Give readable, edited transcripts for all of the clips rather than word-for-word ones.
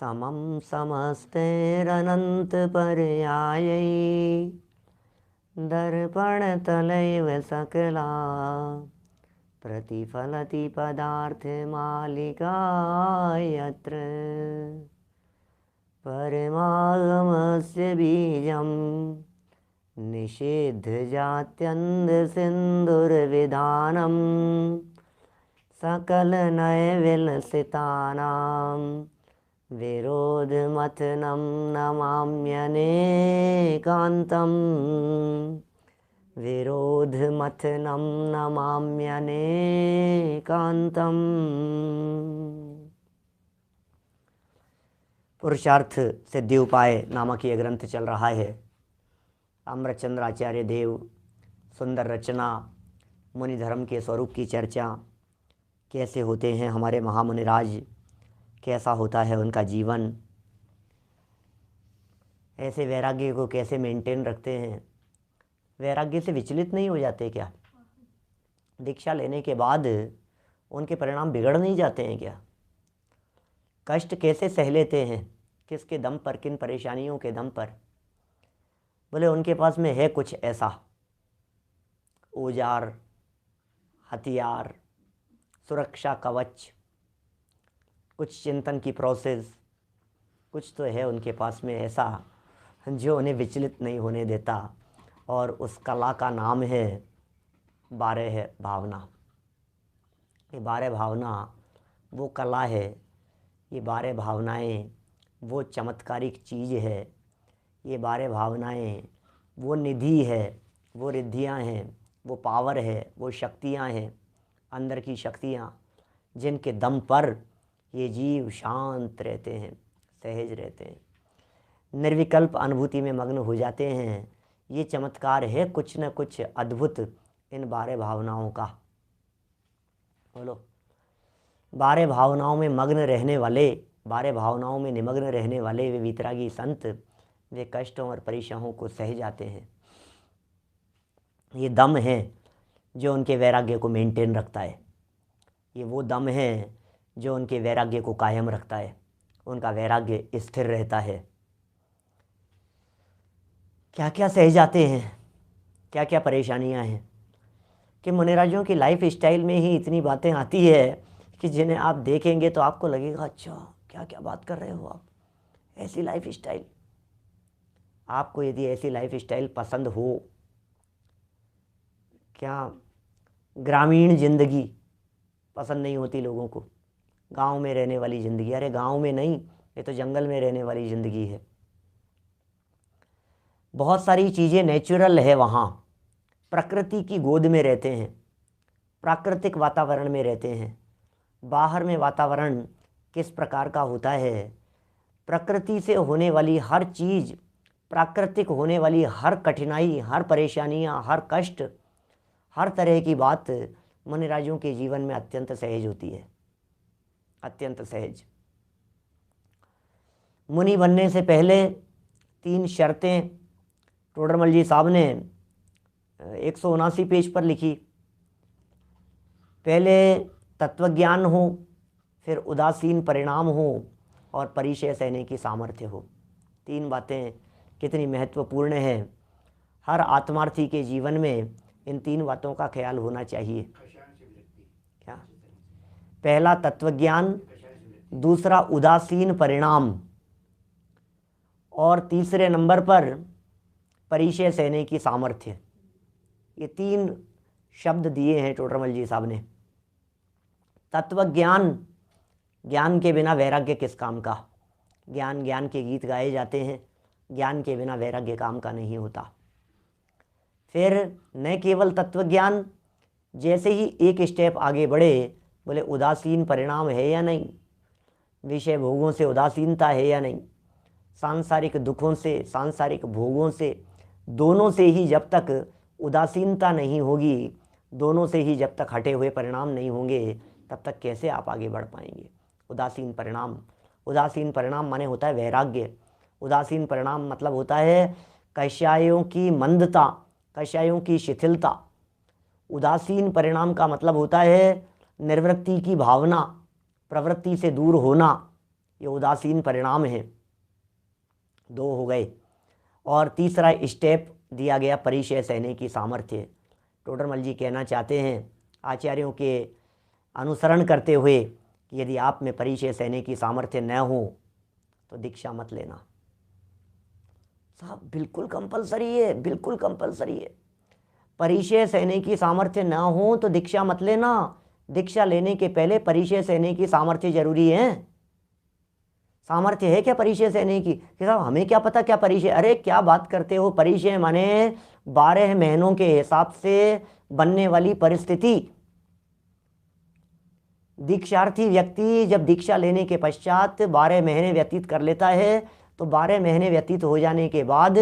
समं समस्तैरनन्तपर्यायै दर्पणतलैव सकला प्रतिफलति पदार्थमालिका यत्र परमागमस्य बीजं निषिद्धजात्यन्धसिन्धुर्विधानं सकलनयविलसितानां विरोधमथनं नमाम्यनेकान्तं विरोधमथनं नमाम्यनेकान्तम्। पुरुषार्थ सिद्धि उपाय नामक ये ग्रंथ चल रहा है। अमृतचंद्र आचार्य देव सुंदर रचना, मुनि धर्म के स्वरूप की चर्चा, कैसे होते हैं हमारे महामुनिराज, कैसा होता है उनका जीवन, ऐसे वैराग्य को कैसे मेंटेन रखते हैं, वैराग्य से विचलित नहीं हो जाते क्या? दीक्षा लेने के बाद उनके परिणाम बिगड़ नहीं जाते हैं क्या? कष्ट कैसे सह लेते हैं, किसके दम पर, किन परेशानियों के दम पर? बोले उनके पास में है कुछ ऐसा औजार, हथियार, सुरक्षा कवच, कुछ चिंतन की प्रोसेस, कुछ तो है उनके पास में ऐसा जो उन्हें विचलित नहीं होने देता। और उस कला का नाम है 12 भावना। ये 12 भावना वो कला है, ये 12 भावनाएं वो चमत्कारिक चीज़ है, ये 12 भावनाएं वो निधि है, वो रिद्धियाँ हैं, वो पावर है, वो शक्तियाँ हैं, अंदर की शक्तियाँ जिनके दम पर ये जीव शांत रहते हैं, सहज रहते हैं, निर्विकल्प अनुभूति में मग्न हो जाते हैं। ये चमत्कार है कुछ न कुछ अद्भुत इन 12 भावनाओं का। बोलो, 12 भावनाओं में मग्न रहने वाले, 12 भावनाओं में निमग्न रहने वाले वे वितरागी संत, वे कष्टों और परेशानियों को सह जाते हैं। ये दम है जो उनके वैराग्य को मेंटेन रखता है, ये वो दम है जो उनके वैराग्य को कायम रखता है, उनका वैराग्य स्थिर रहता है। क्या क्या सह जाते हैं, क्या क्या परेशानियां हैं कि मुनिराजों की लाइफ स्टाइल में ही इतनी बातें आती है कि जिन्हें आप देखेंगे तो आपको लगेगा अच्छा क्या क्या बात कर रहे हो आप, ऐसी लाइफ स्टाइल। आपको यदि ऐसी लाइफ स्टाइल पसंद हो, क्या ग्रामीण ज़िंदगी पसंद नहीं होती लोगों को? गांव में रहने वाली ज़िंदगी, अरे गांव में नहीं, ये तो जंगल में रहने वाली ज़िंदगी है। बहुत सारी चीज़ें नेचुरल है, वहाँ प्रकृति की गोद में रहते हैं, प्राकृतिक वातावरण में रहते हैं। बाहर में वातावरण किस प्रकार का होता है, प्रकृति से होने वाली हर चीज़, प्राकृतिक होने वाली हर कठिनाई, हर परेशानियाँ, हर कष्ट, हर तरह की बात मुनिराजों के जीवन में अत्यंत सहज होती है, अत्यंत सहज। मुनि बनने से पहले 3 शर्तें टोडरमल जी साहब ने 179 पेज पर लिखी। पहले तत्वज्ञान हो, फिर उदासीन परिणाम हो और परिचय सहने की सामर्थ्य हो। 3 बातें कितनी महत्वपूर्ण हैं। हर आत्मार्थी के जीवन में इन 3 बातों का ख्याल होना चाहिए। क्या? पहला तत्वज्ञान, दूसरा उदासीन परिणाम और तीसरे नंबर पर परिचय सहने की सामर्थ्य। ये 3 शब्द दिए हैं टोडरमल जी साहब ने। तत्वज्ञान, ज्ञान के बिना वैराग्य किस काम का? ज्ञान ज्ञान के गीत गाए जाते हैं, ज्ञान के बिना वैराग्य काम का नहीं होता। फिर न केवल तत्वज्ञान, जैसे ही एक स्टेप आगे बढ़े, बोले उदासीन परिणाम है या नहीं, विषय भोगों से उदासीनता है या नहीं, सांसारिक दुखों से, सांसारिक भोगों से, दोनों से ही जब तक उदासीनता नहीं होगी, दोनों से ही जब तक हटे हुए परिणाम नहीं होंगे, तब तक कैसे आप आगे बढ़ पाएंगे? उदासीन परिणाम, उदासीन परिणाम माने होता है वैराग्य। उदासीन परिणाम मतलब होता है कषायों की मंदता, कषायों की शिथिलता। उदासीन परिणाम का मतलब होता है निर्वृत्ति की भावना, प्रवृत्ति से दूर होना, ये उदासीन परिणाम हैं। 2 हो गए। और तीसरा स्टेप दिया गया परिचय सहने की सामर्थ्य। टोडरमल जी कहना चाहते हैं आचार्यों के अनुसरण करते हुए कि यदि आप में परिचय सहने की सामर्थ्य न हो तो दीक्षा मत लेना। साहब बिल्कुल कंपलसरी है, बिल्कुल कंपलसरी है। परिचय सहने की सामर्थ्य ना हो तो दीक्षा मत लेना। दीक्षा लेने के पहले परिचय सहने की सामर्थ्य जरूरी है। सामर्थ्य है क्या परिचय सहने की? कि साहब हमें क्या पता क्या परिचय? अरे क्या बात करते हो? परिचय माने 12 महीनों के हिसाब से बनने वाली परिस्थिति। दीक्षार्थी व्यक्ति जब दीक्षा लेने के पश्चात 12 महीने व्यतीत कर लेता है तो 12 महीने व्यतीत हो जाने के बाद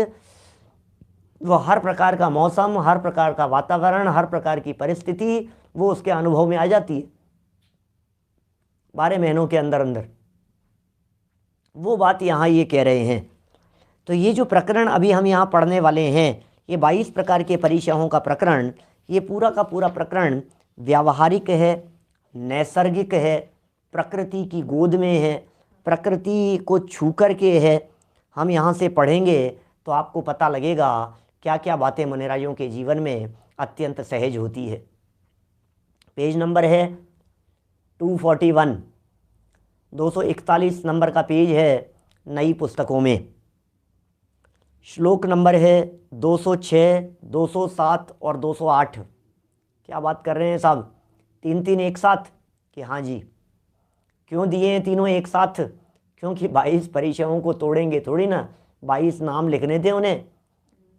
वह हर प्रकार का मौसम, हर प्रकार का वातावरण, हर प्रकार की परिस्थिति वो उसके अनुभव में आ जाती है 12 महीनों के अंदर अंदर। वो बात यहाँ ये कह रहे हैं। तो ये जो प्रकरण अभी हम यहाँ पढ़ने वाले हैं, ये 22 प्रकार के परिचयों का प्रकरण, ये पूरा का पूरा प्रकरण व्यावहारिक है, नैसर्गिक है, प्रकृति की गोद में है, प्रकृति को छू कर के है। हम यहाँ से पढ़ेंगे तो आपको पता लगेगा क्या क्या बातें मुनिराजों के जीवन में अत्यंत सहज होती है। पेज नंबर है 241, 241 नंबर का पेज है नई पुस्तकों में। श्लोक नंबर है 206, 207 और 208। क्या बात कर रहे हैं साहब? 3 एक साथ? कि हाँ जी। क्यों दिए हैं तीनों एक साथ? क्योंकि 22 परिचयों को तोड़ेंगे थोड़ी ना। 22 नाम लिखने थे उन्हें,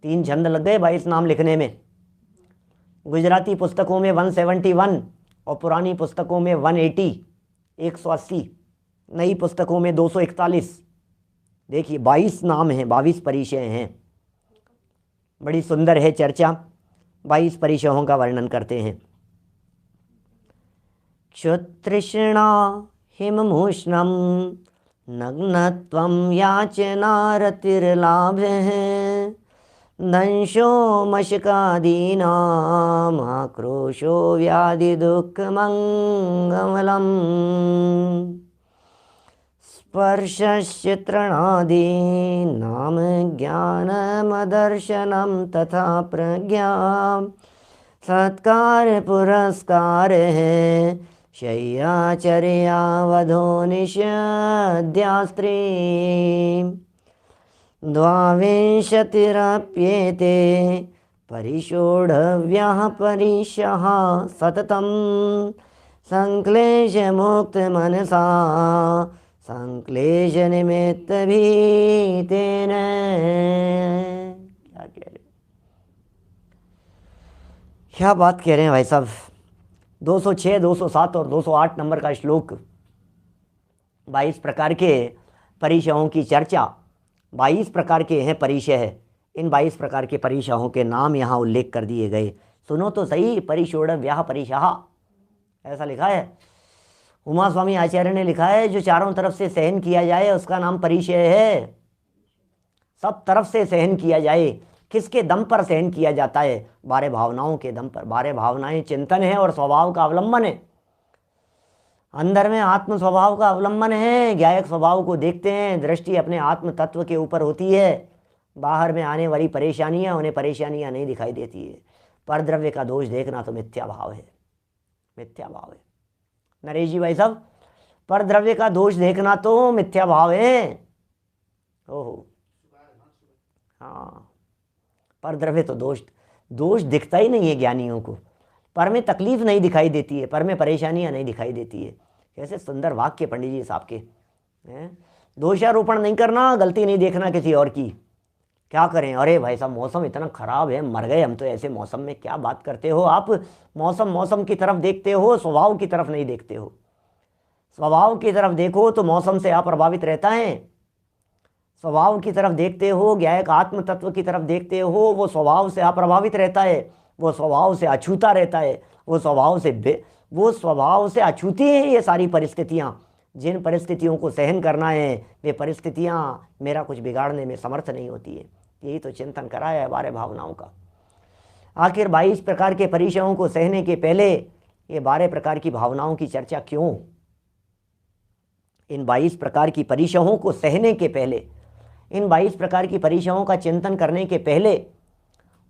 3 छंद लग गए 22 नाम लिखने में। गुजराती पुस्तकों में 171 और पुरानी पुस्तकों में 180, 180। नई पुस्तकों में 241। देखिए 22 नाम हैं, 22 परिचय हैं। बड़ी सुंदर है चर्चा। 22 परिचयों का वर्णन करते हैं। क्षुतृष्णा हिममूष्णं नग्नत्वं याचनारतिर्लाभः दंशो मशकादीनाम् आक्रोशो व्याधिदुःखमङ्गमलम् स्पर्शस्य तृणादीनां ज्ञानमदर्शनं तथा प्रज्ञा सत्कार पुरस्कारः शय्याचर्यावधो निषद्यास्त्री 22 परिषोढव्यः परिशः सततं संक्लेशमुक्तमनसा संक्लेशनिमित्तभीतेन। क्या कह रहे, क्या बात कह रहे हैं भाई साहब? 206, 207 और 208 नंबर का श्लोक। 22 प्रकार के परिचयों की चर्चा। 22 प्रकार के हैं परिचय है। इन 22 प्रकार के परिचयों के नाम यहाँ उल्लेख कर दिए गए। सुनो तो सही। परिषोढव्यः परिशः ऐसा लिखा है। उमा स्वामी आचार्य ने लिखा है जो चारों तरफ से सहन किया जाए उसका नाम परिचय है। सब तरफ से सहन किया जाए। किसके दम पर सहन किया जाता है? 12 भावनाओं के दम पर। 12 भावनाएं चिंतन है और स्वभाव का अवलंबन है। अंदर में आत्म स्वभाव का अवलंबन है। ज्ञायक स्वभाव को देखते हैं, दृष्टि अपने आत्म तत्व के ऊपर होती है। बाहर में आने वाली परेशानियां उन्हें परेशानियां नहीं दिखाई देती है। पर द्रव्य का दोष देखना तो मिथ्या भाव है, मिथ्या भाव है। नरेश जी भाई साहब, पर द्रव्य का दोष देखना तो मिथ्या भाव है। ओहो हाँ, पर द्रव्य तो दोष दिखता ही नहीं है ज्ञानियों को। पर में तकलीफ नहीं दिखाई देती है, पर में परेशानियां नहीं दिखाई देती है। कैसे सुंदर वाक्य पंडित जी साहब के हैं। दोषारोपण नहीं करना, गलती नहीं देखना किसी और की। क्या करें? अरे भाई साहब मौसम इतना खराब है, मर गए हम तो ऐसे मौसम में। क्या बात करते हो आप? मौसम की तरफ देखते हो, स्वभाव की तरफ नहीं देखते हो। स्वभाव की तरफ देखो तो मौसम से आप प्रभावित रहता है। स्वभाव की तरफ देखते हो, ज्ञायक आत्म तत्व की तरफ देखते हो, वो स्वभाव से अप्रभावित रहता है। वो स्वभाव से अछूता रहता है। वो स्वभाव से अछूती हैं ये सारी परिस्थितियाँ। जिन परिस्थितियों को सहन करना है वे परिस्थितियाँ मेरा कुछ बिगाड़ने में समर्थ नहीं होती है। यही तो चिंतन कराया है 12 भावनाओं का। आखिर 22 प्रकार के परिचयों को सहने के पहले ये 12 प्रकार की भावनाओं की चर्चा क्यों? इन 22 प्रकार की परीक्षाओं को सहने के पहले, इन 22 प्रकार की परीक्षाओं का चिंतन करने के पहले,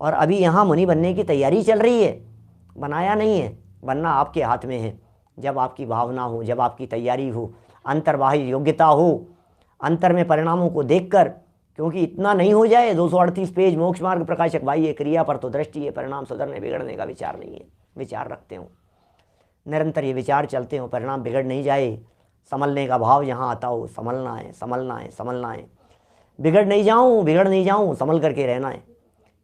और अभी यहाँ मुनि बनने की तैयारी चल रही है, बनाया नहीं है, बनना आपके हाथ में है। जब आपकी भावना हो, जब आपकी तैयारी हो, अंतर्बाह्य योग्यता हो, अंतर में परिणामों को देखकर, क्योंकि इतना नहीं हो जाए 238 पेज मोक्ष मार्ग प्रकाशक भाई, ये क्रिया पर तो दृष्टि है, परिणाम सुधरने बिगड़ने का विचार नहीं है। विचार रखते हो, निरंतर ये विचार चलते हो, परिणाम बिगड़ नहीं जाए, संभलने का भाव यहाँ आता हो, संभलना है, संभलना है, संभलना है, बिगड़ नहीं जाऊँ, संभल करके रहना है।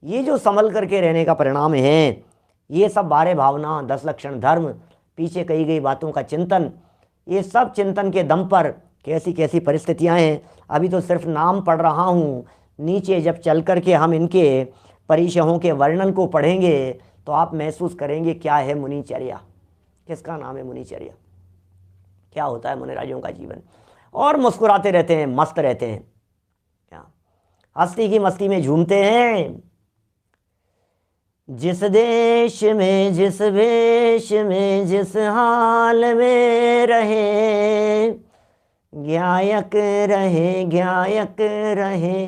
ये जो संभल करके रहने का परिणाम है, ये सब 12 भावना, 10 लक्षण धर्म, पीछे कही गई बातों का चिंतन, ये सब चिंतन के दम पर कैसी कैसी परिस्थितियां हैं। अभी तो सिर्फ नाम पढ़ रहा हूँ, नीचे जब चल कर के हम इनके परिचयों के वर्णन को पढ़ेंगे तो आप महसूस करेंगे क्या है मुनिचर्या, किसका नाम है मुनिचर्या, क्या होता है मुनिराजों का जीवन। और मुस्कुराते रहते हैं, मस्त रहते हैं, क्या हस्ती की मस्ती में झूमते हैं। जिस देश में, जिस वेश में, जिस हाल में रहे, गायक रहे, गायक रहे,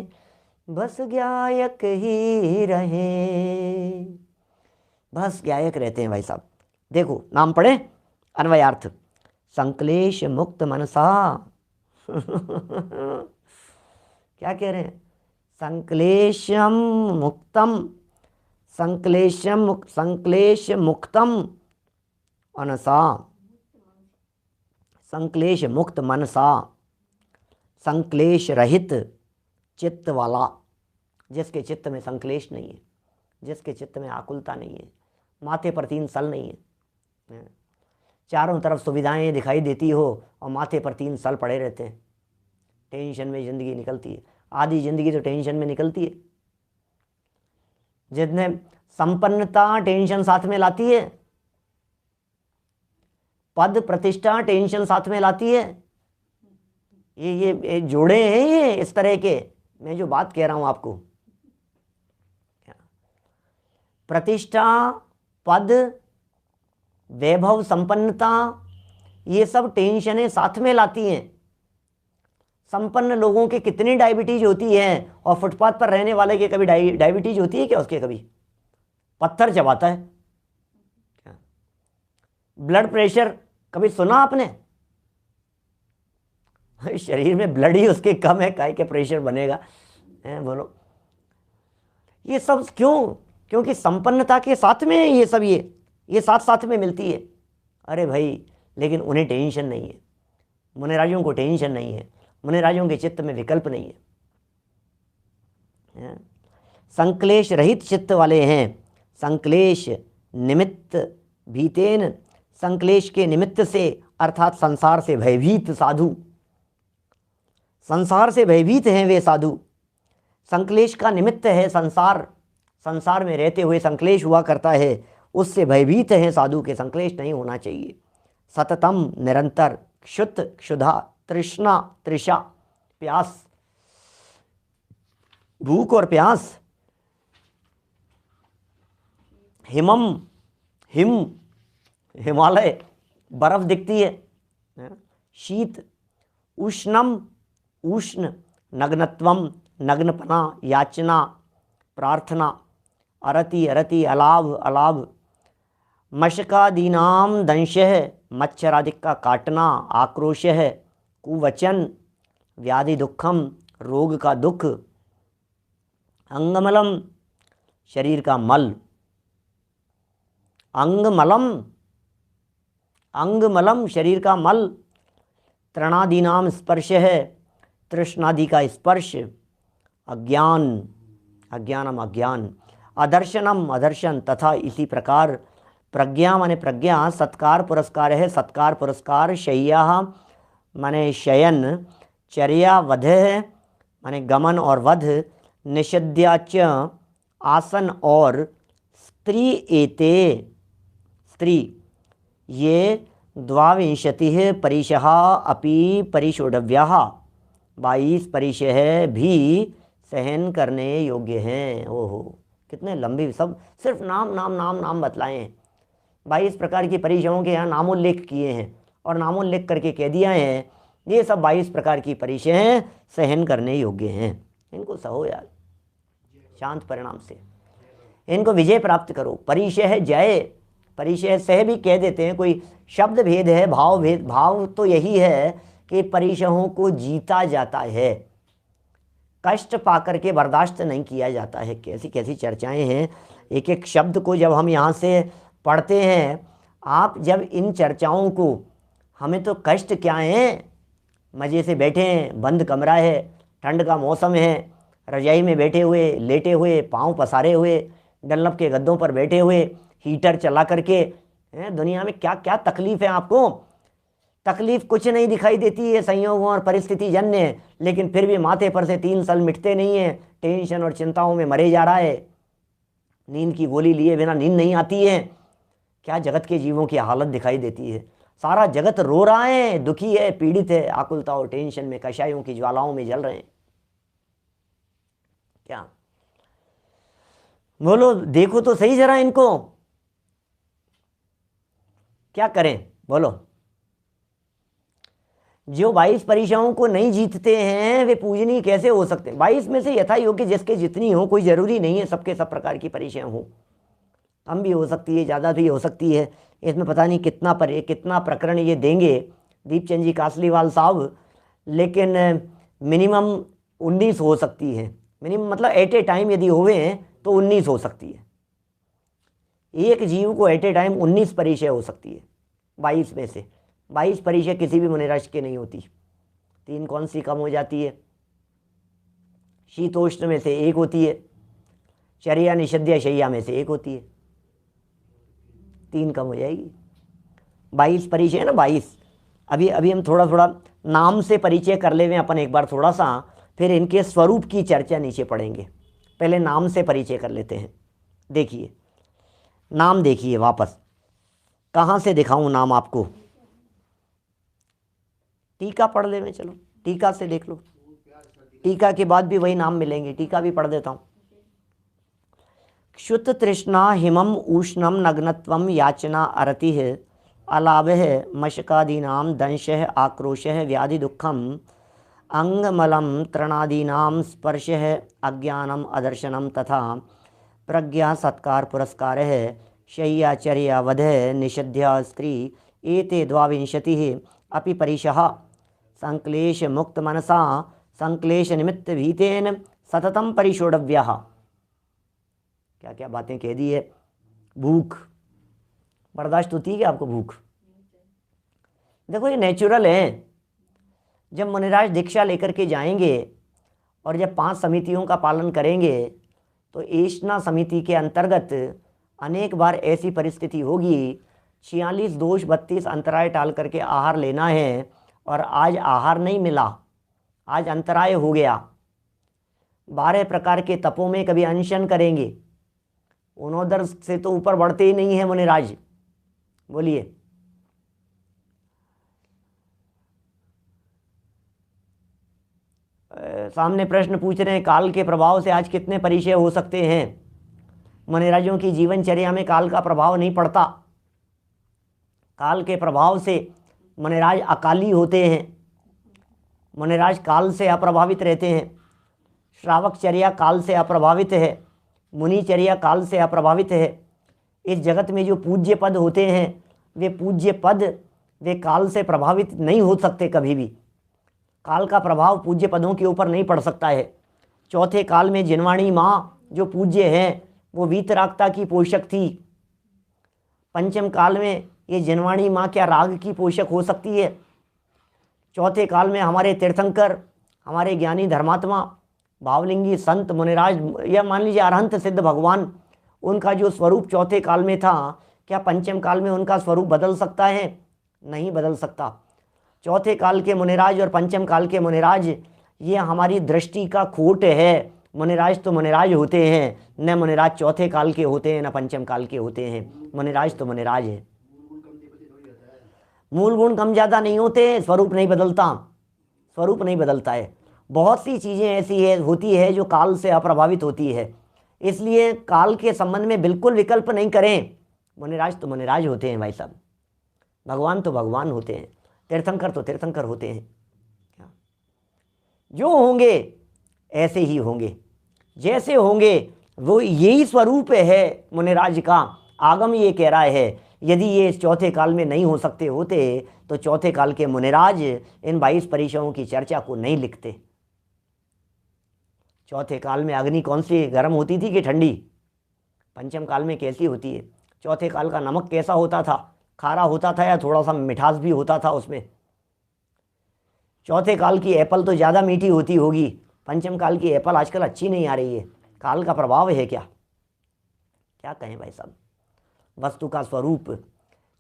बस गायक ही रहे, बस गायक रहते हैं भाई साहब। देखो नाम पढ़े, अन्वयार्थ, संक्लेश मुक्त मनसा क्या कह रहे हैं, संक्लेशम मुक्तम, संक्लेश मुक्तम मनसा, संक्लेश मुक्त मनसा, संक्लेश रहित चित्त वाला, जिसके चित्त में संक्लेश नहीं है, जिसके चित्त में आकुलता नहीं है, माथे पर 3 सल नहीं है, चारों तरफ सुविधाएं दिखाई देती हो और माथे पर 3 सल पड़े रहते हैं, टेंशन में ज़िंदगी निकलती है, आधी ज़िंदगी तो टेंशन में निकलती है। जितने संपन्नता टेंशन साथ में लाती है, पद प्रतिष्ठा टेंशन साथ में लाती है, ये जोड़े हैं ये इस तरह के, मैं जो बात कह रहा हूं आपको, प्रतिष्ठा, पद, वैभव, संपन्नता, ये सब टेंशनें साथ में लाती हैं। संपन्न लोगों के कितनी डायबिटीज होती है, और फुटपाथ पर रहने वाले के कभी डायबिटीज होती है क्या, उसके कभी पत्थर चबाता है, ब्लड प्रेशर कभी सुना आपने, शरीर में ब्लड ही उसके कम है, काय के प्रेशर बनेगा बोलो। ये सब क्यों, क्योंकि संपन्नता के साथ में ये सब, ये साथ साथ में मिलती है। अरे भाई, लेकिन उन्हें टेंशन नहीं है, मुनिराजों को टेंशन नहीं है, मुनिराजों के चित्त में विकल्प नहीं है, संक्लेश रहित चित्त वाले हैं। संक्लेश निमित्त भीतेन, संक्लेश के निमित्त से अर्थात संसार से भयभीत साधु, संसार से भयभीत हैं वे साधु। संक्लेश का निमित्त है संसार, संसार में रहते हुए संक्लेश हुआ करता है, उससे भयभीत हैं साधु के, संक्लेश नहीं होना चाहिए। सततम निरंतर, क्षुत क्षुधा, तृष्णा तृषा, प्यास, भूख और प्यास, हिमम हिम, हिमालय बर्फ दिखती है, शीत, उष्णम उष्ण, नग्नत्वम नग्नपना, याचना प्रार्थना, अरति अरति, अलाभ अलाभ, मशकादीनाम दंशः, मच्छरादिक का काटना, आक्रोश है, कुवचन, व्याधि दुखम, रोग का दुख, अंगमलम, शरीर का मल, अंगमलम, अंगमलम शरीर का मल, तृणादीनाम स्पर्श है, तृष्णादि का स्पर्श, अज्ञान, अज्ञानम अज्ञान, अदर्शनम अदर्शन, तथा इसी प्रकार प्रज्ञा माने प्रज्ञा, सत्कार पुरस्कार है, सत्कार पुरस्कार, शय्या माने शयन, चर्या वध है माने गमन और वध, निषिद्याच आसन और स्त्री एते, स्त्री, ये द्वाविंशति परिशः अपि परिशोढव्याः, 22 परिशः भी सहन करने योग्य हैं। ओहो, कितने लंबी, सब सिर्फ नाम नाम नाम नाम बतलाए हैं। 22 प्रकार की परिचयों के यहाँ नामोल्लेख किए हैं, और नामोल्लेख करके कह दिया है ये सब 22 प्रकार की परिचय हैं, सहन करने योग्य हैं। इनको सहो यार शांत परिणाम से, इनको विजय प्राप्त करो। परिचय है जय, परिचय सह भी कह देते हैं, कोई शब्द भेद है, भाव भेद। भाव तो यही है कि परिचयों को जीता जाता है, कष्ट पाकर के बर्दाश्त नहीं किया जाता है। कैसी कैसी चर्चाएं हैं, एक एक शब्द को जब हम यहाँ से पढ़ते हैं, आप जब इन चर्चाओं को, हमें तो कष्ट क्या है, मज़े से बैठे हैं, बंद कमरा है, ठंड का मौसम है, रजाई में बैठे हुए, लेटे हुए, पाँव पसारे हुए, डल्लब के गद्दों पर बैठे हुए, हीटर चला करके, दुनिया में क्या क्या तकलीफ़ है आपको। तकलीफ़ कुछ नहीं दिखाई देती है, संयोगों और परिस्थिति जन्य है, लेकिन फिर भी माथे पर से 3 साल मिटते नहीं है, टेंशन और चिंताओं में मरे जा रहा है, नींद की गोली लिए बिना नींद नहीं आती है। क्या जगत के जीवों की हालत दिखाई देती है। सारा जगत रो रहा है, दुखी है, पीड़ित है, आकुलता और टेंशन में, कषायों की ज्वालाओं में जल रहे हैं। क्या बोलो, देखो तो सही जरा इनको, क्या करें बोलो। जो 22 परीक्षाओं को नहीं जीतते हैं वे पूजनीय कैसे हो सकते हैं। 22 में से यथा योग्य जिसके जितनी हो, कोई ज़रूरी नहीं है सबके सब प्रकार की परीक्षाएं हो, कम भी हो सकती है, ज़्यादा भी हो सकती है। इसमें पता नहीं कितना प्रकरण ये देंगे दीपचंद जी कासलीवाल साहब, लेकिन मिनिमम 19 हो सकती है। मिनिमम मतलब एट ए टाइम यदि हुए हैं तो 19 हो सकती है। एक जीव को एट ए टाइम 19 परीक्षा हो सकती है 22 में से। 22 परीक्षा किसी भी मुनिराज के नहीं होती। 3 कौन सी कम हो जाती है, शीतोष्ण में से 1 होती है, चर्या निषद्या शैया में से 1 होती है, 3 कम हो जाएगी। 22 परिचय है ना, 22। अभी हम थोड़ा नाम से परिचय कर ले अपन एक बार थोड़ा सा, फिर इनके स्वरूप की चर्चा नीचे पढ़ेंगे। पहले नाम से परिचय कर लेते हैं। देखिए नाम, देखिए वापस कहाँ से दिखाऊं नाम आपको, टीका पढ़ ले में, चलो टीका से देख लो, टीका के बाद भी वही नाम मिलेंगे, टीका भी पढ़ देता हूँ। क्षुत तृष्णा हिमम उष्णम नग्नत्वम याचना अरतिः अलाभः मशकादीनां दंशः आक्रोशः व्याधि दुःखम अंगमलम तृणादीनां स्पर्शः अज्ञानम अदर्शनम तथा प्रज्ञा सत्कार पुरस्कारः शय्याचर्या वधः निषद्या स्त्री एते 22 अपि परिशः संक्लेश मुक्त मनसा संक्लेश निमित्त भीतेन सततम परिशोडव्यः। क्या क्या बातें कह दी है। भूख बर्दाश्त होती है क्या आपको भूख? देखो ये नेचुरल है। जब मुनिराज दीक्षा लेकर के जाएंगे और जब 5 समितियों का पालन करेंगे तो एषणा समिति के अंतर्गत अनेक बार ऐसी परिस्थिति होगी, 46 दोष 32 अंतराय टाल करके आहार लेना है, और आज आहार नहीं मिला, आज अंतराय हो गया। 12 प्रकार के तपों में कभी अनशन करेंगे, उनोदर से तो ऊपर बढ़ते ही नहीं है मुनिराज। बोलिए सामने प्रश्न पूछ रहे हैं, काल के प्रभाव से आज कितने परिचय हो सकते हैं? मुनिराजों की जीवनचर्या में काल का प्रभाव नहीं पड़ता। काल के प्रभाव से मुनिराज अकाली होते हैं, मुनिराज काल से अप्रभावित रहते हैं। श्रावकचर्या काल से अप्रभावित है, मुनिचर्या काल से अप्रभावित है। इस जगत में जो पूज्य पद होते हैं वे पूज्य पद वे काल से प्रभावित नहीं हो सकते कभी भी। काल का प्रभाव पूज्य पदों के ऊपर नहीं पड़ सकता है। चौथे काल में जिनवाणी माँ जो पूज्य है वो वीतरागता की पोषक थी। पंचम काल में ये जिनवाणी माँ क्या राग की पोषक हो सकती है? चौथे काल में हमारे तीर्थंकर, हमारे ज्ञानी धर्मात्मा, भावलिंगी संत मुनिराज या मान लीजिए अरहंत सिद्ध भगवान, उनका जो स्वरूप चौथे काल में था, क्या पंचम काल में उनका स्वरूप बदल सकता है? नहीं बदल सकता। चौथे काल के मुनिराज और पंचम काल के मुनिराज ये हमारी दृष्टि का खोट है। मुनिराज तो मुनिराज होते हैं, न मुनिराज चौथे काल के होते हैं न पंचम काल के होते हैं। मुनिराज तो मुनिराज है। मूल गुण कम ज़्यादा नहीं होते, स्वरूप नहीं बदलता, स्वरूप नहीं बदलता है। बहुत सी चीज़ें ऐसी होती है जो काल से अप्रभावित होती है, इसलिए काल के संबंध में बिल्कुल विकल्प नहीं करें। मुनिराज तो मुनिराज होते हैं भाई साहब, भगवान तो भगवान होते हैं, तीर्थंकर तो तीर्थंकर होते हैं। जो होंगे ऐसे ही होंगे, जैसे होंगे वो, यही स्वरूप है मुनिराज का। आगम ये कह रहा है यदि ये चौथे काल में नहीं हो सकते होते तो चौथे काल के मुनिराज इन 22 परिचयों की चर्चा को नहीं लिखते। चौथे काल में अग्नि कौन सी गर्म होती थी कि ठंडी? पंचम काल में कैसी होती है? चौथे काल का नमक कैसा होता था? खारा होता था या थोड़ा सा मिठास भी होता था उसमें? चौथे काल की एप्पल तो ज़्यादा मीठी होती होगी, पंचम काल की एप्पल आजकल अच्छी नहीं आ रही है। काल का प्रभाव है क्या? क्या कहें भाई साहब, वस्तु का स्वरूप।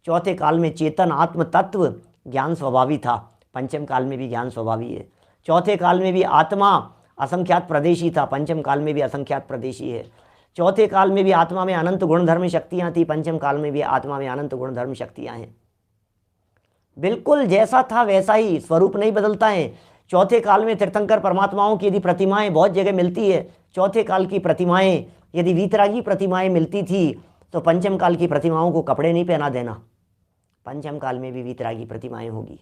चौथे काल में चेतन आत्म तत्व ज्ञान स्वभावी था, पंचम काल में भी ज्ञान स्वभावी है। चौथे काल में भी आत्मा असंख्यात प्रदेशी था, पंचम काल में भी असंख्यात प्रदेशी है। चौथे काल में भी आत्मा में अनंत गुणधर्म शक्तियाँ थी, पंचम काल में भी आत्मा में अनंत गुणधर्म शक्तियाँ हैं। बिल्कुल जैसा था वैसा ही, स्वरूप नहीं बदलता है। चौथे काल में तीर्थंकर परमात्माओं की यदि प्रतिमाएं बहुत जगह मिलती है, चौथे काल की प्रतिमाएं यदि वीतरागी प्रतिमाएं मिलती थी तो पंचम काल की प्रतिमाओं को कपड़े नहीं पहना देना, पंचम काल में भी वीतरागी प्रतिमाएं होगी।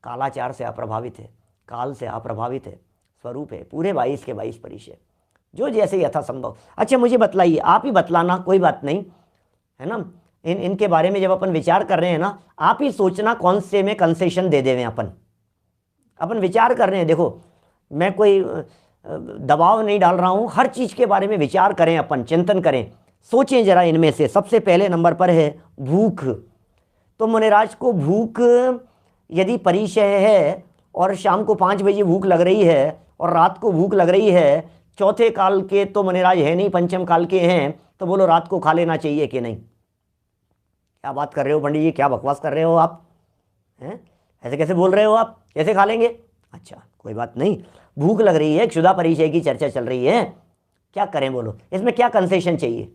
कालाचार से अप्रभावित है, काल से अप्रभावित है, स्वरूप है पूरे 22 के 22 परिचय, जो जैसे यथासंभव। अच्छा मुझे बतलाइए, आप ही बतलाना, कोई बात नहीं है ना। इनके बारे में जब अपन विचार कर रहे हैं ना, आप ही सोचना कौन से में कंसेशन दे देवें। अपन विचार कर रहे हैं, देखो मैं कोई दबाव नहीं डाल रहा हूं, हर चीज के बारे में विचार करें, अपन चिंतन करें, सोचें जरा। इनमें से सबसे पहले नंबर पर है भूख। तो मुनिराज को भूख यदि परिचय है और शाम को 5 बजे भूख लग रही है और रात को भूख लग रही है, चौथे काल के तो मुनिराज है नहीं, पंचम काल के हैं, तो बोलो रात को खा लेना चाहिए कि नहीं? क्या बात कर रहे हो पंडित जी, क्या बकवास कर रहे हो आप हैं? ऐसे कैसे बोल रहे हो आप, कैसे खा लेंगे? अच्छा कोई बात नहीं, भूख लग रही है, क्षुधा परिचय की चर्चा चल रही है, क्या करें बोलो, इसमें क्या कंसेशन चाहिए?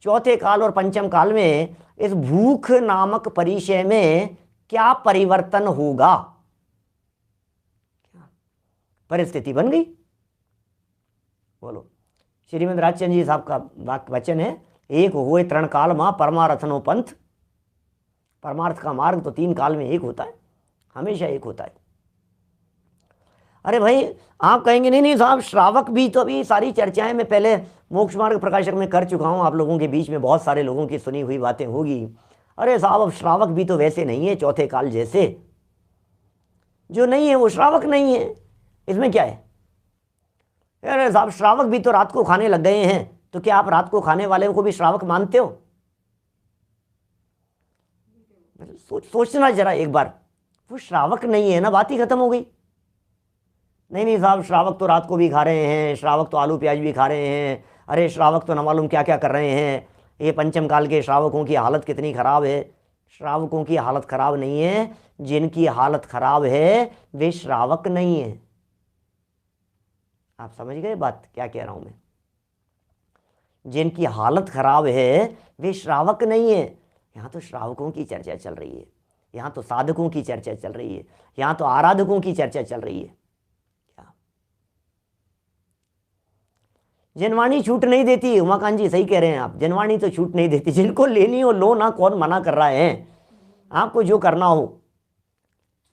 चौथे काल और पंचम काल में इस भूख नामक परिचय में क्या परिवर्तन होगा? परिस्थिति बन गई, बोलो। श्रीमद राजचंद्र जी साहब का वचन है, एक हुए तरण काल मां परमारथनो पंथ। परमार्थ का मार्ग तो 3 काल में एक होता है, हमेशा एक होता है। अरे भाई आप कहेंगे नहीं नहीं साहब, श्रावक भी तो अभी सारी चर्चाएं मैं पहले मोक्ष मार्ग प्रकाशक में कर चुका हूं, आप लोगों के बीच में बहुत सारे लोगों की सुनी हुई बातें होगी। अरे साहब अब श्रावक भी तो वैसे नहीं है चौथे काल जैसे, जो नहीं है वो श्रावक नहीं है, इसमें क्या है? अरे साहब श्रावक भी तो रात को खाने लग गए हैं, तो क्या आप रात को खाने वाले को भी श्रावक मानते हो? सोचना जरा एक बार, वो श्रावक नहीं है ना, बात ही खत्म हो गई। नहीं नहीं साहब श्रावक तो रात को भी खा रहे हैं, श्रावक तो आलू प्याज भी खा रहे हैं, अरे श्रावक तो न मालूम क्या क्या कर रहे हैं, ये पंचम काल के श्रावकों की हालत कितनी खराब है। श्रावकों की हालत खराब नहीं है, जिनकी हालत खराब है वे श्रावक नहीं है। आप समझ गए बात क्या कह रहा हूं मैं? जिनकी हालत खराब है वे श्रावक नहीं है। यहाँ तो श्रावकों की चर्चा चल रही है, यहाँ तो साधकों की चर्चा चल रही है, यहाँ तो आराधकों की चर्चा चल रही है। क्या जनवाणी छूट नहीं देती? उमाकांत जी सही कह रहे हैं आप, जनवाणी तो छूट नहीं देती, जिनको लेनी हो लो ना, कौन मना कर रहा है? आपको जो करना हो,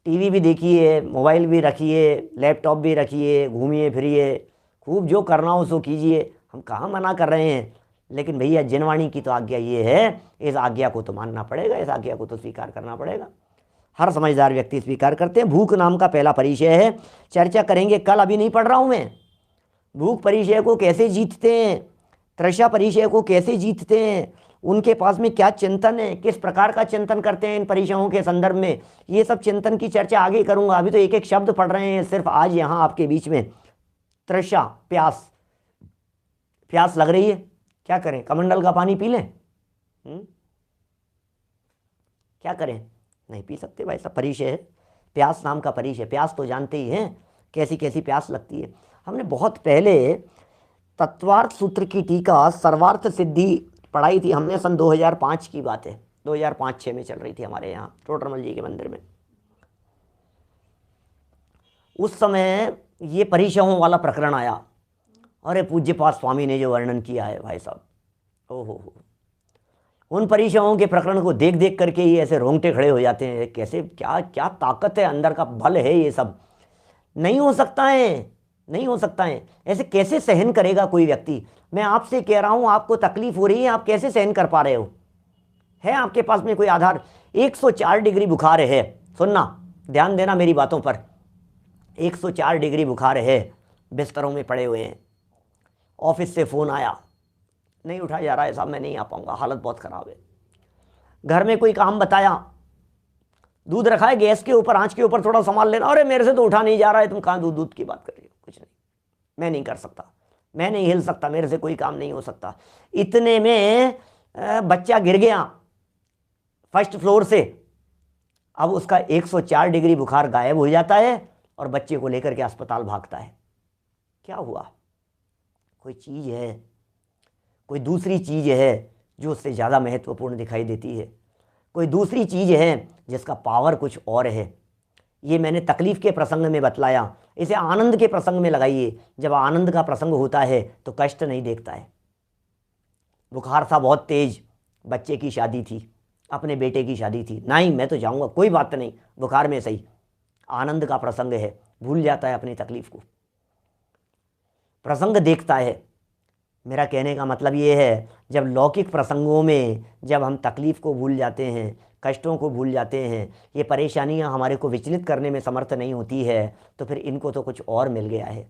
टीवी भी देखिए, मोबाइल भी रखिए, लैपटॉप भी रखिए, घूमिए फिरिए, खूब जो करना हो सो कीजिए, हम कहाँ मना कर रहे हैं। लेकिन भैया जनवाणी की तो आज्ञा ये है, इस आज्ञा को तो मानना पड़ेगा, इस आज्ञा को तो स्वीकार करना पड़ेगा। हर समझदार व्यक्ति स्वीकार करते हैं। भूख नाम का पहला परिचय है, चर्चा करेंगे कल, अभी नहीं पढ़ रहा हूं मैं। भूख परिचय को कैसे जीतते हैं, तृषा परिचय को कैसे जीतते हैं, उनके पास में क्या चिंतन है, किस प्रकार का चिंतन करते हैं इन परिचयों के संदर्भ में, ये सब चिंतन की चर्चा आगे करूंगा। अभी तो एक एक शब्द पढ़ रहे हैं सिर्फ आज यहाँ आपके बीच में। तृषा, प्यास, प्यास लग रही है, क्या करें? कमंडल का पानी पी लें? क्या करें? नहीं पी सकते भाई साहब, परिचय है, प्यास नाम का परिचय। प्यास तो जानते ही हैं कैसी कैसी प्यास लगती है। हमने बहुत पहले तत्वार्थ सूत्र की टीका सर्वार्थ सिद्धि पढ़ाई थी हमने, सन 2005 की बात है, 2005-06 में चल रही थी हमारे यहाँ टोडरमल जी के मंदिर में। उस समय ये परिचयों वाला प्रकरण आया। अरे पूज्यपाद स्वामी ने जो वर्णन किया है भाई साहब, ओहो, उन परिचयों के प्रकरण को देख देख करके ही ऐसे रोंगटे खड़े हो जाते हैं। कैसे, क्या क्या ताकत है, अंदर का बल है ये सब। नहीं हो सकता है, नहीं हो सकता है। ऐसे कैसे सहन करेगा कोई व्यक्ति? मैं आपसे कह रहा हूं, आपको तकलीफ हो रही है, आप कैसे सहन कर पा रहे हो? है आपके पास में कोई आधार? 104 डिग्री बुखार है, सुनना, ध्यान देना मेरी बातों पर। 104 डिग्री बुखार है, बिस्तरों में पड़े हुए हैं। ऑफिस से फ़ोन आया, नहीं उठाया जा रहा है साहब, मैं नहीं आ पाऊंगा, हालत बहुत ख़राब है। घर में कोई काम बताया, दूध रखा है गैस के ऊपर, आंच के ऊपर, थोड़ा संभाल लेना। अरे मेरे से तो उठा नहीं जा रहा है, तुम कहाँ दूध दूध की बात कर रही हो? कुछ नहीं, मैं नहीं कर सकता, मैं नहीं हिल सकता, मेरे से कोई काम नहीं हो सकता। इतने में बच्चा गिर गया फर्स्ट फ्लोर से। अब उसका 104 डिग्री बुखार गायब हो जाता है और बच्चे को लेकर के अस्पताल भागता है। क्या हुआ? कोई चीज़ है, कोई दूसरी चीज़ है जो उससे ज़्यादा महत्वपूर्ण दिखाई देती है, कोई दूसरी चीज़ है जिसका पावर कुछ और है। ये मैंने तकलीफ़ के प्रसंग में बतलाया, इसे आनंद के प्रसंग में लगाइए। जब आनंद का प्रसंग होता है तो कष्ट नहीं देखता है। बुखार था बहुत तेज, बच्चे की शादी थी, अपने बेटे की शादी थी, नहीं मैं तो जाऊंगा, कोई बात नहीं, बुखार में सही। आनंद का प्रसंग है, भूल जाता है अपनी तकलीफ को, प्रसंग देखता है। मेरा कहने का मतलब ये है, जब लौकिक प्रसंगों में जब हम तकलीफ़ को भूल जाते हैं, कष्टों को भूल जाते हैं, ये परेशानियां हमारे को विचलित करने में समर्थ नहीं होती है, तो फिर इनको तो कुछ और मिल गया है।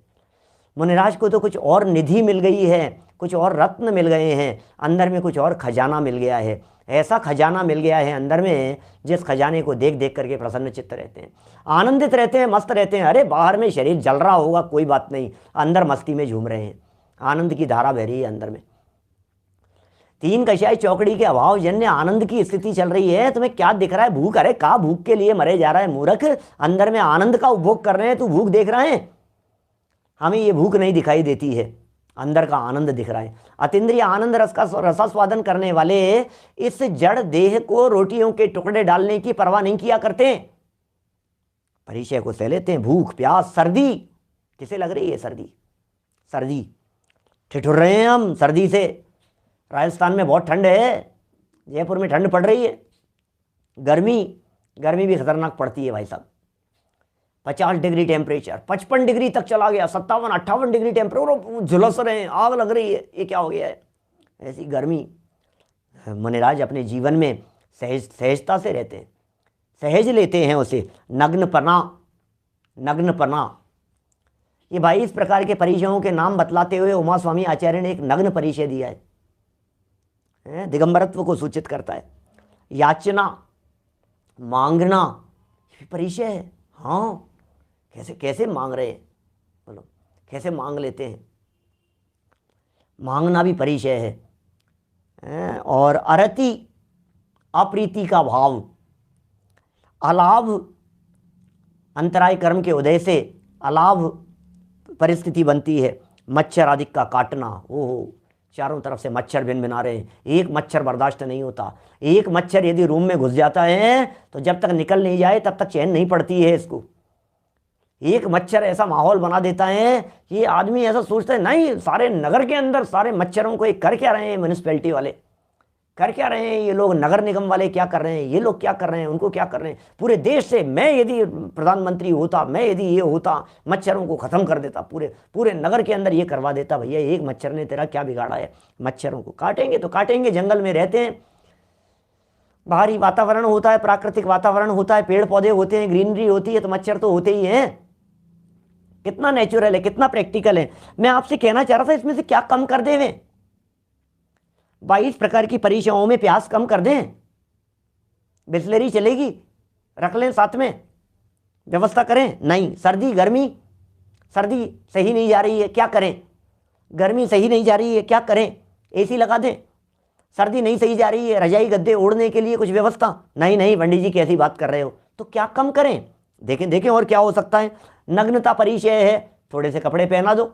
मुनिराज को तो कुछ और निधि मिल गई है, कुछ और रत्न मिल गए हैं, अंदर में कुछ और खजाना मिल गया है। ऐसा खजाना मिल गया है अंदर में, जिस खजाने को देख देख करके प्रसन्न चित्त रहते हैं, आनंदित रहते हैं, मस्त रहते हैं। अरे बाहर में शरीर जल रहा होगा, कोई बात नहीं, अंदर मस्ती में झूम रहे हैं, आनंद की धारा बह रही है अंदर में। तीन कषाय चौकड़ी के अभाव जन्य आनंद की स्थिति चल रही है। तुम्हें क्या दिख रहा है? भूख? अरे कहा भूख के लिए मरे जा रहा है मूर्ख, अंदर में आनंद का उपभोग कर रहे हैं, तू भूख देख रहे हैं? हमें ये भूख नहीं दिखाई देती है, अंदर का आनंद दिख रहा है। अतीन्द्रिय आनंद रस का रसास्वादन करने वाले इस जड़ देह को रोटियों के टुकड़े डालने की परवाह नहीं किया करते, परिचय को सह लेते हैं। भूख, प्यास, सर्दी, किसे लग रही है सर्दी? सर्दी, ठिठुर रहे हैं हम सर्दी से। राजस्थान में बहुत ठंड है, जयपुर में ठंड पड़ रही है। गर्मी, गर्मी भी खतरनाक पड़ती है भाई साहब। 50 डिग्री टेम्परेचर, 55 डिग्री तक चला गया, 57-58 डिग्री टेम्परेचर, झुलस रहे हैं, आग लग रही है, ये क्या हो गया है? ऐसी गर्मी। मुनिराज अपने जीवन में सहजता से रहते हैं, सहज लेते हैं उसे। नग्नपना, नग्नपना, ये भाई इस प्रकार के परिचयों के नाम बतलाते हुए उमा स्वामी आचार्य ने एक नग्न परिचय दिया है, दिगंबरत्व को सूचित करता है। याचना, मांगना, परिचय है। हाँ, कैसे कैसे मांग रहे हैं, बोलो कैसे मांग लेते हैं, मांगना भी परिचय है। और अरति, अप्रीति का भाव, अलाभ, अंतराय कर्म के उदय से अलाभ परिस्थिति बनती है। मच्छर आदि का काटना, ओहो, चारों तरफ से मच्छर भिन भिना रहे हैं, एक मच्छर बर्दाश्त नहीं होता। एक मच्छर यदि रूम में घुस जाता है तो जब तक निकल नहीं जाए तब तक चैन नहीं पड़ती है इसको। एक मच्छर ऐसा माहौल बना देता है कि ये आदमी ऐसा सोचता है, नहीं सारे नगर के अंदर सारे मच्छरों को एक कर क्या रहे हैं, म्यूनिसिपैलिटी वाले कर क्या रहे हैं, ये लोग नगर निगम वाले क्या कर रहे हैं, ये लोग क्या कर रहे हैं, उनको क्या कर रहे हैं। पूरे देश से मैं यदि प्रधानमंत्री होता, मैं यदि ये होता, मच्छरों को ख़त्म कर देता, पूरे पूरे नगर के अंदर ये करवा देता। भैया एक मच्छर ने तेरा क्या बिगाड़ा है? मच्छरों को काटेंगे तो काटेंगे, जंगल में रहते हैं, बाहरी वातावरण होता है, प्राकृतिक वातावरण होता है, पेड़ पौधे होते हैं, ग्रीनरी होती है, तो मच्छर तो होते ही हैं। कितना नेचुरल है, कितना प्रैक्टिकल है। मैं आपसे कहना चाह रहा था, इसमें से क्या कम कर देवे? 22 प्रकार की परीक्षाओं में प्यास कम कर दें, बिस्लेरी चलेगी, रख लें साथ में, व्यवस्था करें। नहीं, सर्दी, गर्मी, सर्दी सही नहीं जा रही है, क्या करें? गर्मी सही नहीं जा रही है, क्या करें? एसी लगा दें। सर्दी नहीं सही जा रही है, रजाई गद्दे ओढ़ने के लिए कुछ व्यवस्था। नहीं नहीं पंडित जी कैसी बात कर रहे हो, तो क्या कम करें? देखें देखें और क्या हो सकता है। नग्नता परिचय है, थोड़े से कपड़े पहना दो।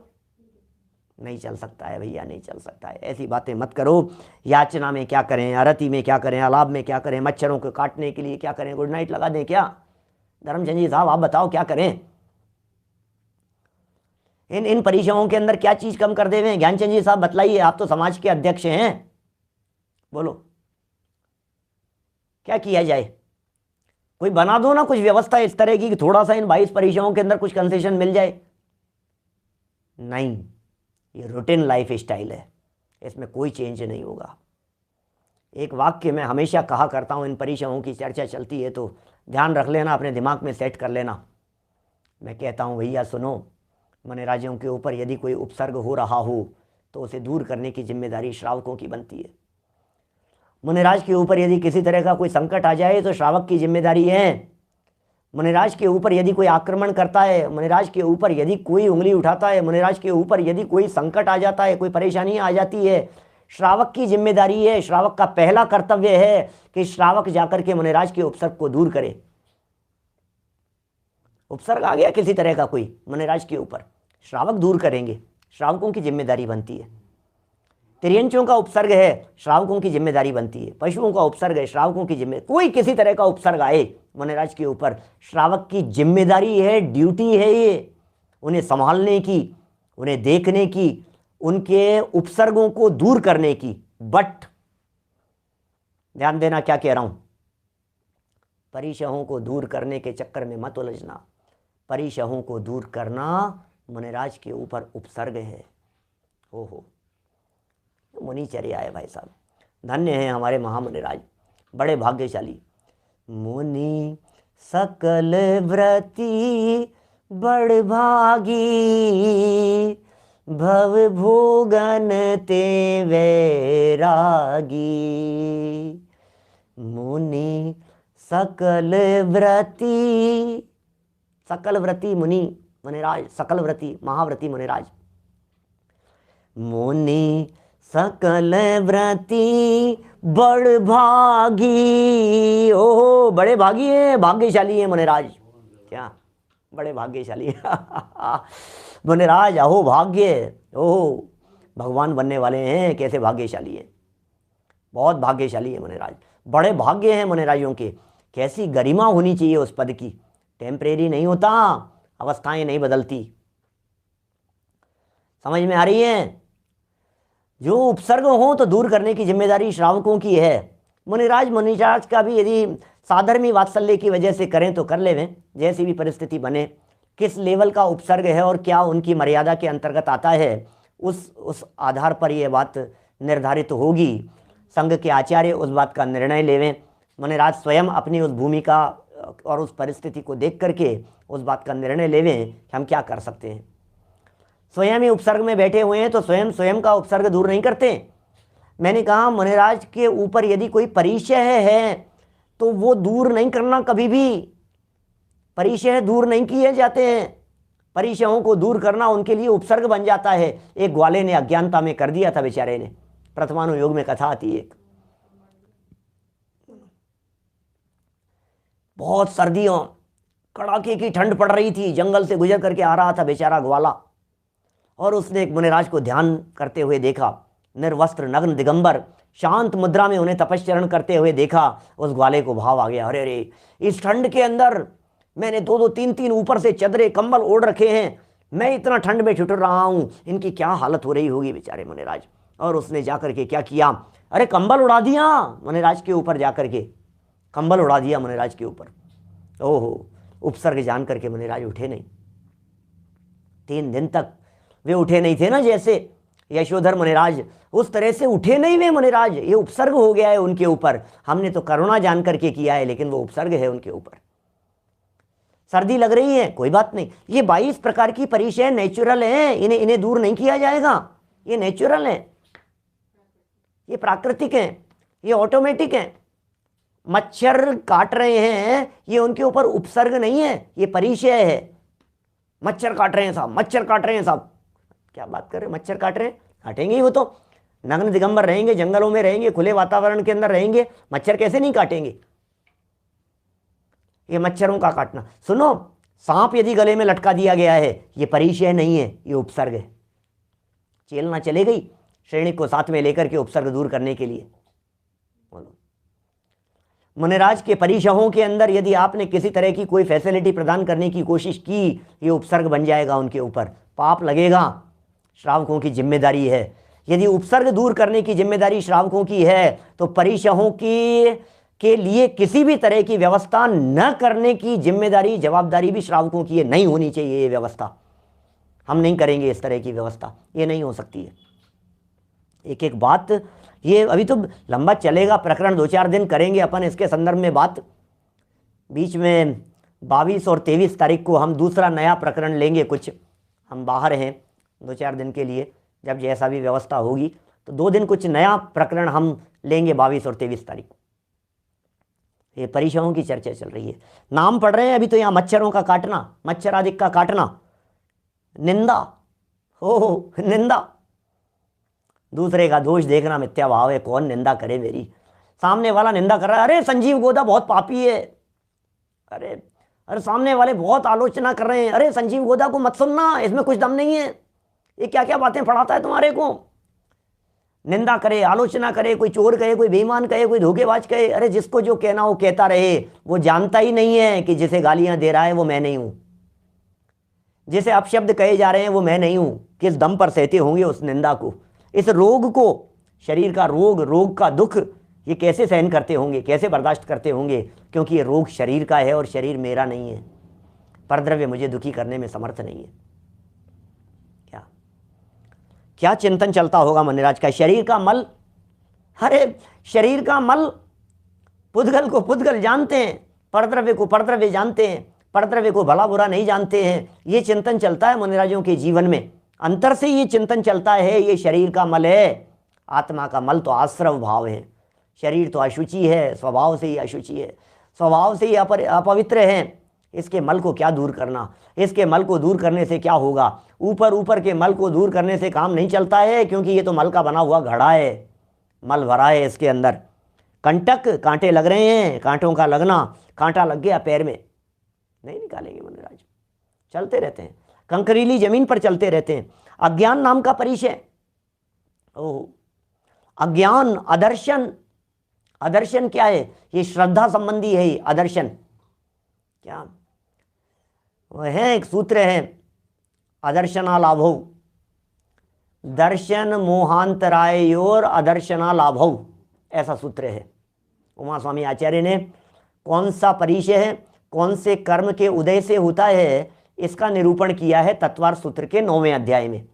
नहीं चल सकता है भैया, नहीं चल सकता है, ऐसी बातें मत करो। याचना में क्या करें, आरती में क्या करें, अलाभ में क्या करें, मच्छरों को काटने के लिए क्या करें, गुड नाइट लगा दें क्या? धर्मचंद जी साहब आप बताओ क्या करें? इन परिचयों के अंदर क्या चीज कम कर देवे? ज्ञानचंद जी साहब बतलाइए, आप तो समाज के अध्यक्ष हैं, बोलो क्या किया जाए? कोई बना दो ना कुछ व्यवस्था इस तरह की कि थोड़ा सा इन 22 परीक्षाओं के अंदर कुछ कंसेशन मिल जाए। नहीं, ये रूटीन लाइफ स्टाइल है, इसमें कोई चेंज नहीं होगा। एक वाक्य मैं हमेशा कहा करता हूँ, इन परीक्षाओं की चर्चा चलती है तो ध्यान रख लेना, अपने दिमाग में सेट कर लेना। मैं कहता हूँ भैया सुनो, मनराजियों के ऊपर यदि कोई उपसर्ग हो रहा हो तो उसे दूर करने की जिम्मेदारी श्रावकों की बनती है। मुनिराज के ऊपर यदि किसी तरह का कोई संकट आ जाए तो श्रावक की जिम्मेदारी है। मुनिराज के ऊपर यदि कोई आक्रमण करता है, मुनिराज के ऊपर यदि कोई उंगली उठाता है, मुनिराज के ऊपर यदि कोई संकट आ जाता है, कोई परेशानी आ जाती है, श्रावक की जिम्मेदारी है। श्रावक का पहला कर्तव्य है कि श्रावक जाकर के मुनिराज के उपसर्ग को दूर करे। उपसर्ग आ गया किसी तरह का कोई मुनिराज के ऊपर, श्रावक दूर करेंगे, श्रावकों की जिम्मेदारी बनती है। तिर्यंचों का उपसर्ग है, श्रावकों की जिम्मेदारी बनती है। पशुओं का उपसर्ग है, श्रावकों की जिम्मेदारी। कोई किसी तरह का उपसर्ग आए मुनिराज के ऊपर, श्रावक की जिम्मेदारी है, ड्यूटी है ये, उन्हें संभालने की, उन्हें देखने की, उनके उपसर्गों को दूर करने की। बट ध्यान देना क्या कह रहा हूं, परिशहों को दूर करने के चक्कर में मत उलझना। परिशहों को दूर करना मुनिराज के ऊपर उपसर्ग है। ओहो, मुनिचर्या है भाई साहब। धन्य हैं हमारे महामुनिराज, बड़े भाग्यशाली। मुनि सकल व्रती बड़ भागी, भव भोगन ते वैरागी। मुनि सकल व्रती, सकल व्रती मुनि मुनिराज, सकल व्रती महाव्रती मुनिराज। मुनि सकल व्रती बड़ भागी, ओहो बड़े भागी हैं, भाग्यशाली हैं मुनिराज। क्या बड़े भाग्यशाली मुनिराज, अहो भाग्य, ओहो भगवान बनने वाले हैं, कैसे भाग्यशाली हैं, बहुत भाग्यशाली है मुनिराज। बड़े भाग्य हैं मुनिराजों के। कैसी गरिमा होनी चाहिए उस पद की, टेम्परेरी नहीं होता, अवस्थाएं नहीं बदलती। समझ में आ रही है? जो उपसर्ग हो तो दूर करने की जिम्मेदारी श्रावकों की है। मुनिराज का भी यदि साधर्मी वात्सल्य की वजह से करें तो कर लेवें, जैसी भी परिस्थिति बने। किस लेवल का उपसर्ग है और क्या उनकी मर्यादा के अंतर्गत आता है, उस आधार पर यह बात निर्धारित होगी। संघ के आचार्य उस बात का निर्णय लेवें। मुनिराज स्वयं अपनी उस भूमिका और उस परिस्थिति को देख करके उस बात का निर्णय लेवें कि हम क्या कर सकते हैं। स्वयं ही उपसर्ग में बैठे हुए हैं तो स्वयं का उपसर्ग दूर नहीं करते। मैंने कहा मुनिराज के ऊपर यदि कोई परिचय है तो वो दूर नहीं करना कभी भी। परिचय दूर नहीं किए जाते हैं, परिचयों को दूर करना उनके लिए उपसर्ग बन जाता है। एक ग्वाले ने अज्ञानता में कर दिया था बेचारे ने, प्रथमानुयोग में कथा आती है। बहुत सर्दियों, कड़ाके की ठंड पड़ रही थी, जंगल से गुजर करके आ रहा था बेचारा ग्वाला, और उसने एक मुनिराज को ध्यान करते हुए देखा, निर्वस्त्र नग्न दिगंबर शांत मुद्रा में उन्हें तपस्चरण करते हुए देखा। उस ग्वाले को भाव आ गया, अरे रे इस ठंड के अंदर मैंने 2-2 3-3 ऊपर से चदरे कंबल ओढ़ रखे हैं, मैं इतना ठंड में ठिठुर रहा हूँ, इनकी क्या हालत हो रही होगी बेचारे मुनिराज। और उसने जाकर के क्या किया, अरे कंबल उड़ा दिया मुनिराज के ऊपर, जाकर के कंबल उड़ा दिया मुनिराज के ऊपर। ओहो, उपसर्ग जान करके मुनिराज उठे नहीं। 3 दिन तक वे उठे नहीं थे ना, जैसे यशोधर मुनिराज, उस तरह से उठे नहीं वे मुनिराज। ये उपसर्ग हो गया है उनके ऊपर। हमने तो करुणा जान करके किया है, लेकिन वो उपसर्ग है उनके ऊपर। सर्दी लग रही है, कोई बात नहीं, ये 22 प्रकार की परिचय नेचुरल है, इन्हें दूर नहीं किया जाएगा। ये नेचुरल है, ये प्राकृतिक है, ये ऑटोमेटिक है। मच्छर काट रहे हैं, ये उनके ऊपर उपसर्ग नहीं है, ये परिचय है। मच्छर काट रहे हैं साहब, मच्छर काट रहे हैं साहब, क्या बात कर रहे हैं, मच्छर काट रहे हैं, काटेंगे ही वो तो। नग्न दिगंबर रहेंगे, जंगलों में रहेंगे, खुले वातावरण के अंदर रहेंगे, मच्छर कैसे नहीं काटेंगे। ये मच्छरों का काटना, सुनो, सांप यदि गले में लटका दिया गया है, ये परिचय नहीं है, ये उपसर्ग है। चेलना चले गई श्रेणी को साथ में लेकर के उपसर्ग दूर करने के लिए। बोलो, मुनिराज के परिचयों के अंदर यदि आपने किसी तरह की कोई फैसिलिटी प्रदान करने की कोशिश की, ये उपसर्ग बन जाएगा उनके ऊपर, पाप लगेगा। श्रावकों की जिम्मेदारी है, यदि उपसर्ग दूर करने की जिम्मेदारी श्रावकों की है तो परिचयों की के लिए किसी भी तरह की व्यवस्था न करने की जिम्मेदारी, जवाबदारी भी श्रावकों की है। नहीं होनी चाहिए ये व्यवस्था। हम नहीं करेंगे इस तरह की व्यवस्था, ये नहीं हो सकती है। एक एक बात, ये अभी तो लंबा चलेगा प्रकरण, 2-4 दिन करेंगे अपन इसके संदर्भ में बात। बीच में 22 और 23 तारीख को हम दूसरा नया प्रकरण लेंगे। कुछ हम बाहर हैं 2-4 दिन के लिए, जब जैसा भी व्यवस्था होगी तो 2 दिन कुछ नया प्रकरण हम लेंगे 22 और 23 तारीख को। ये परिचयों की चर्चा चल रही है, नाम पढ़ रहे हैं अभी तो यहाँ। मच्छरों का काटना, मच्छर आदि का काटना, निंदा, हो निंदा, दूसरे का दोष देखना मिथ्या भाव है। कौन निंदा करे मेरी? सामने वाला निंदा कर रहा है, अरे संजीव गोदा बहुत पापी है, अरे सामने वाले बहुत आलोचना कर रहे हैं, अरे संजीव गोदा को मत सुनना, इसमें कुछ दम नहीं है, ये क्या क्या बातें पढ़ाता है तुम्हारे को। निंदा करे, आलोचना करे, कोई चोर कहे, कोई बेईमान कहे, कोई धोखेबाज कहे, अरे जिसको जो कहना हो कहता रहे। वो जानता ही नहीं है कि जिसे गालियां दे रहा है वो मैं नहीं हूं, जिसे अपशब्द कहे जा रहे हैं वो मैं नहीं हूं। किस दम पर सहते होंगे उस निंदा को, इस रोग को, शरीर का रोग, रोग का दुख, ये कैसे सहन करते होंगे, कैसे बर्दाश्त करते होंगे? क्योंकि ये रोग शरीर का है और शरीर मेरा नहीं है। परद्रव्य मुझे दुखी करने में समर्थ नहीं है। क्या क्या चिंतन चलता होगा मुनिराज का? शरीर का मल, अरे शरीर का मल, पुद्गल को पुद्गल जानते हैं, परद्रव्य को परद्रव्य जानते हैं, परद्रव्य को भला बुरा नहीं जानते हैं। ये चिंतन चलता है मुनिराजों के जीवन में, अंतर से ये चिंतन चलता है। ये शरीर का मल है, आत्मा का मल तो आश्रव भाव है। शरीर तो अशुचि है, स्वभाव से ही अशुचि है, स्वभाव से ही अपवित्र है। इसके मल को क्या दूर करना? इसके मल को दूर करने से क्या होगा? ऊपर ऊपर के मल को दूर करने से काम नहीं चलता है, क्योंकि ये तो मल का बना हुआ घड़ा है, मल भरा है इसके अंदर। कंटक, कांटे लग रहे हैं, कांटों का लगना, कांटा लग गया पैर में, नहीं निकालेंगे मुनिराज, चलते रहते हैं, कंकरीली जमीन पर चलते रहते हैं। अज्ञान नाम का परिचय, ओह अज्ञान, अदर्शन, अदर्शन क्या है? ये श्रद्धा संबंधी है। ये अदर्शन क्या वो है? एक सूत्र है, अदर्शना लाभौ, दर्शन मोहांतरायोर अदर्शना लाभौ, ऐसा सूत्र है। उमा स्वामी आचार्य ने कौन सा परिचय है, कौन से कर्म के उदय से होता है, इसका निरूपण किया है तत्वार सूत्र के 9वें अध्याय में।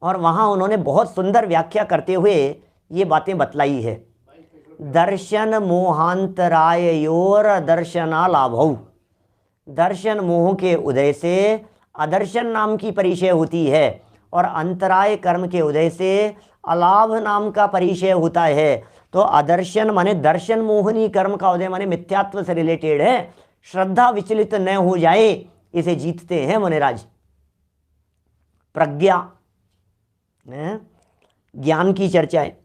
और वहां उन्होंने बहुत सुंदर व्याख्या करते हुए ये बातें बतलाई है। दर्शन मोहांतरायोर दर्शना लाभौ, दर्शन मोह के उदय से अदर्शन नाम की परिचय होती है, और अंतराय कर्म के उदय से अलाभ नाम का परिचय होता है। तो अदर्शन माने दर्शन मोहनी कर्म का उदय माने मिथ्यात्व से रिलेटेड है। श्रद्धा विचलित न हो जाए, इसे जीतते हैं मुनिराज। प्रज्ञा, ज्ञान की चर्चा है,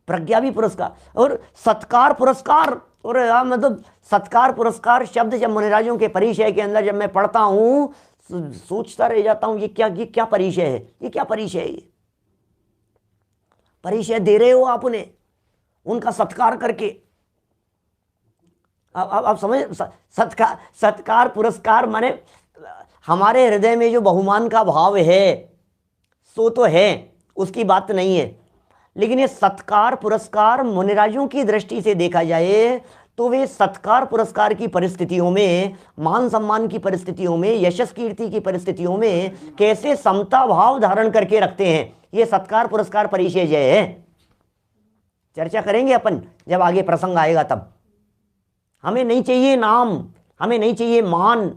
प्रज्ञा भी पुरस्कार और सत्कार पुरस्कार। और मतलब सत्कार पुरस्कार शब्द जब मुनिराजों के परिचय के अंदर जब मैं पढ़ता हूं, सोचता रह जाता हूं, ये क्या परिचय है, ये क्या परिचय है? ये परिचय दे रहे हो आप उन्हें, उनका सत्कार करके। अब समझ, सत्कार पुरस्कार माने हमारे हृदय में जो बहुमान का भाव है सो तो है, उसकी बात नहीं है। लेकिन ये सत्कार पुरस्कार मुनिराजों की दृष्टि से देखा जाए तो वे सत्कार पुरस्कार की परिस्थितियों में, मान सम्मान की परिस्थितियों में, यशस कीर्ति की परिस्थितियों में कैसे समता भाव धारण करके रखते हैं, ये सत्कार पुरस्कार परिचय जय है। चर्चा करेंगे अपन जब आगे प्रसंग आएगा तब। हमें नहीं चाहिए नाम, हमें नहीं चाहिए मान,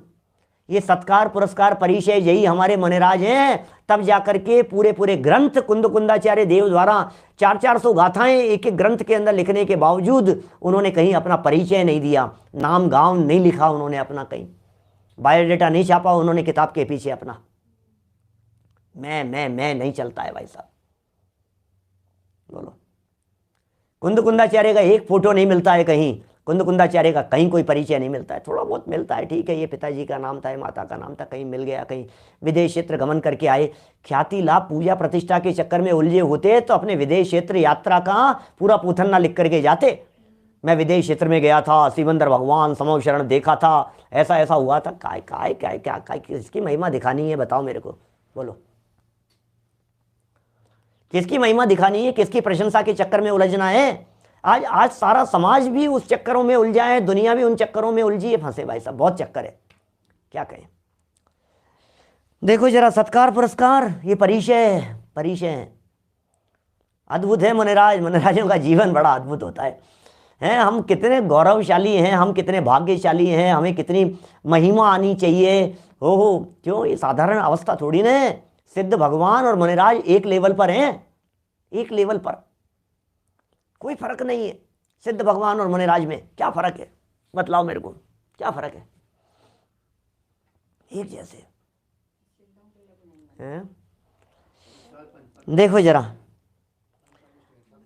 ये सत्कार पुरस्कार परिचय यही हमारे मुनिराज हैं। तब जाकर के पूरे पूरे ग्रंथ कुंद कुंदाचार्य देव द्वारा 400 गाथाएं एक एक ग्रंथ के अंदर लिखने के बावजूद उन्होंने कहीं अपना परिचय नहीं दिया, नाम गांव नहीं लिखा उन्होंने अपना, कहीं बायोडेटा नहीं छापा उन्होंने किताब के पीछे अपना। मैं नहीं चलता है भाई साहब। बोलो, कुंद कुंदाचार्य का एक फोटो नहीं मिलता है कहीं, कुंद कुंदाचार्य का कहीं कोई परिचय नहीं मिलता है। थोड़ा बहुत मिलता है, ठीक है, ये पिताजी का नाम था, ये माता का नाम था, कहीं मिल गया, कहीं विदेश क्षेत्र गमन करके आए, ख्याति लाभ पूजा प्रतिष्ठा के चक्कर में उलझे होते तो अपने विदेश क्षेत्र यात्रा का पूरा पूथन्ना लिख करके जाते। मैं विदेश क्षेत्र में गया था, शिवंदर भगवान समो शरण देखा था, ऐसा ऐसा हुआ था। क्या किसकी महिमा दिखानी है बताओ मेरे को, बोलो किसकी महिमा दिखानी है, किसकी प्रशंसा के चक्कर में उलझना है? आज आज सारा समाज भी उस चक्करों में उलझा है, दुनिया भी उन चक्करों में उलझी है, फंसे भाई साहब, बहुत चक्कर है, क्या कहें। देखो जरा सत्कार पुरस्कार, ये परिचय परिचय है, अद्भुत है मुनिराज, मुनिराजों का जीवन बड़ा अद्भुत होता है। हम कितने गौरवशाली हैं, हम कितने भाग्यशाली हैं, हमें कितनी महिमा आनी चाहिए। हो क्यों, ये साधारण अवस्था थोड़ी ना है। सिद्ध भगवान और मुनिराज एक लेवल पर हैं, एक लेवल पर, कोई फर्क नहीं है। सिद्ध भगवान और मुनिराज में क्या फर्क है, बतलाओ मेरे को, क्या फर्क है, एक जैसे हैं? देखो जरा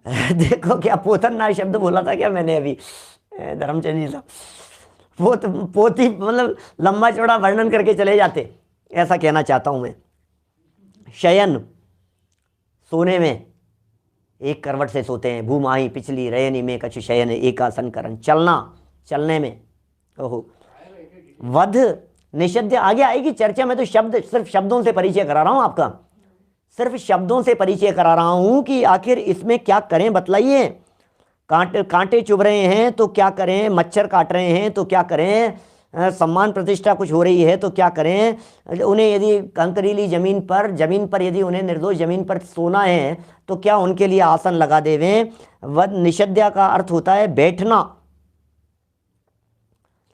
देखो क्या पोथननाथ शब्द बोला था क्या मैंने अभी, धर्मचंद जी साहब, पोती मतलब लंबा चौड़ा वर्णन करके चले जाते, ऐसा कहना चाहता हूं मैं। शयन, सोने में एक करवट से सोते हैं, भूमाही पिछली रयनी में कछु शयन एकासन करन, चलना, चलने में। ओहो, वध निषिद्ध आगे आएगी चर्चा में, तो शब्द सिर्फ शब्दों से परिचय करा रहा हूं आपका, सिर्फ शब्दों से परिचय करा रहा हूं कि आखिर इसमें क्या करें, बतलाइए। कांटे चुभ रहे हैं तो क्या करें, मच्छर काट रहे हैं तो क्या करें, सम्मान प्रतिष्ठा कुछ हो रही है तो क्या करें, उन्हें यदि कंकरीली जमीन पर यदि उन्हें निर्दोष जमीन पर सोना है तो क्या उनके लिए आसन लगा देवें। वद निषद्या का अर्थ होता है बैठना,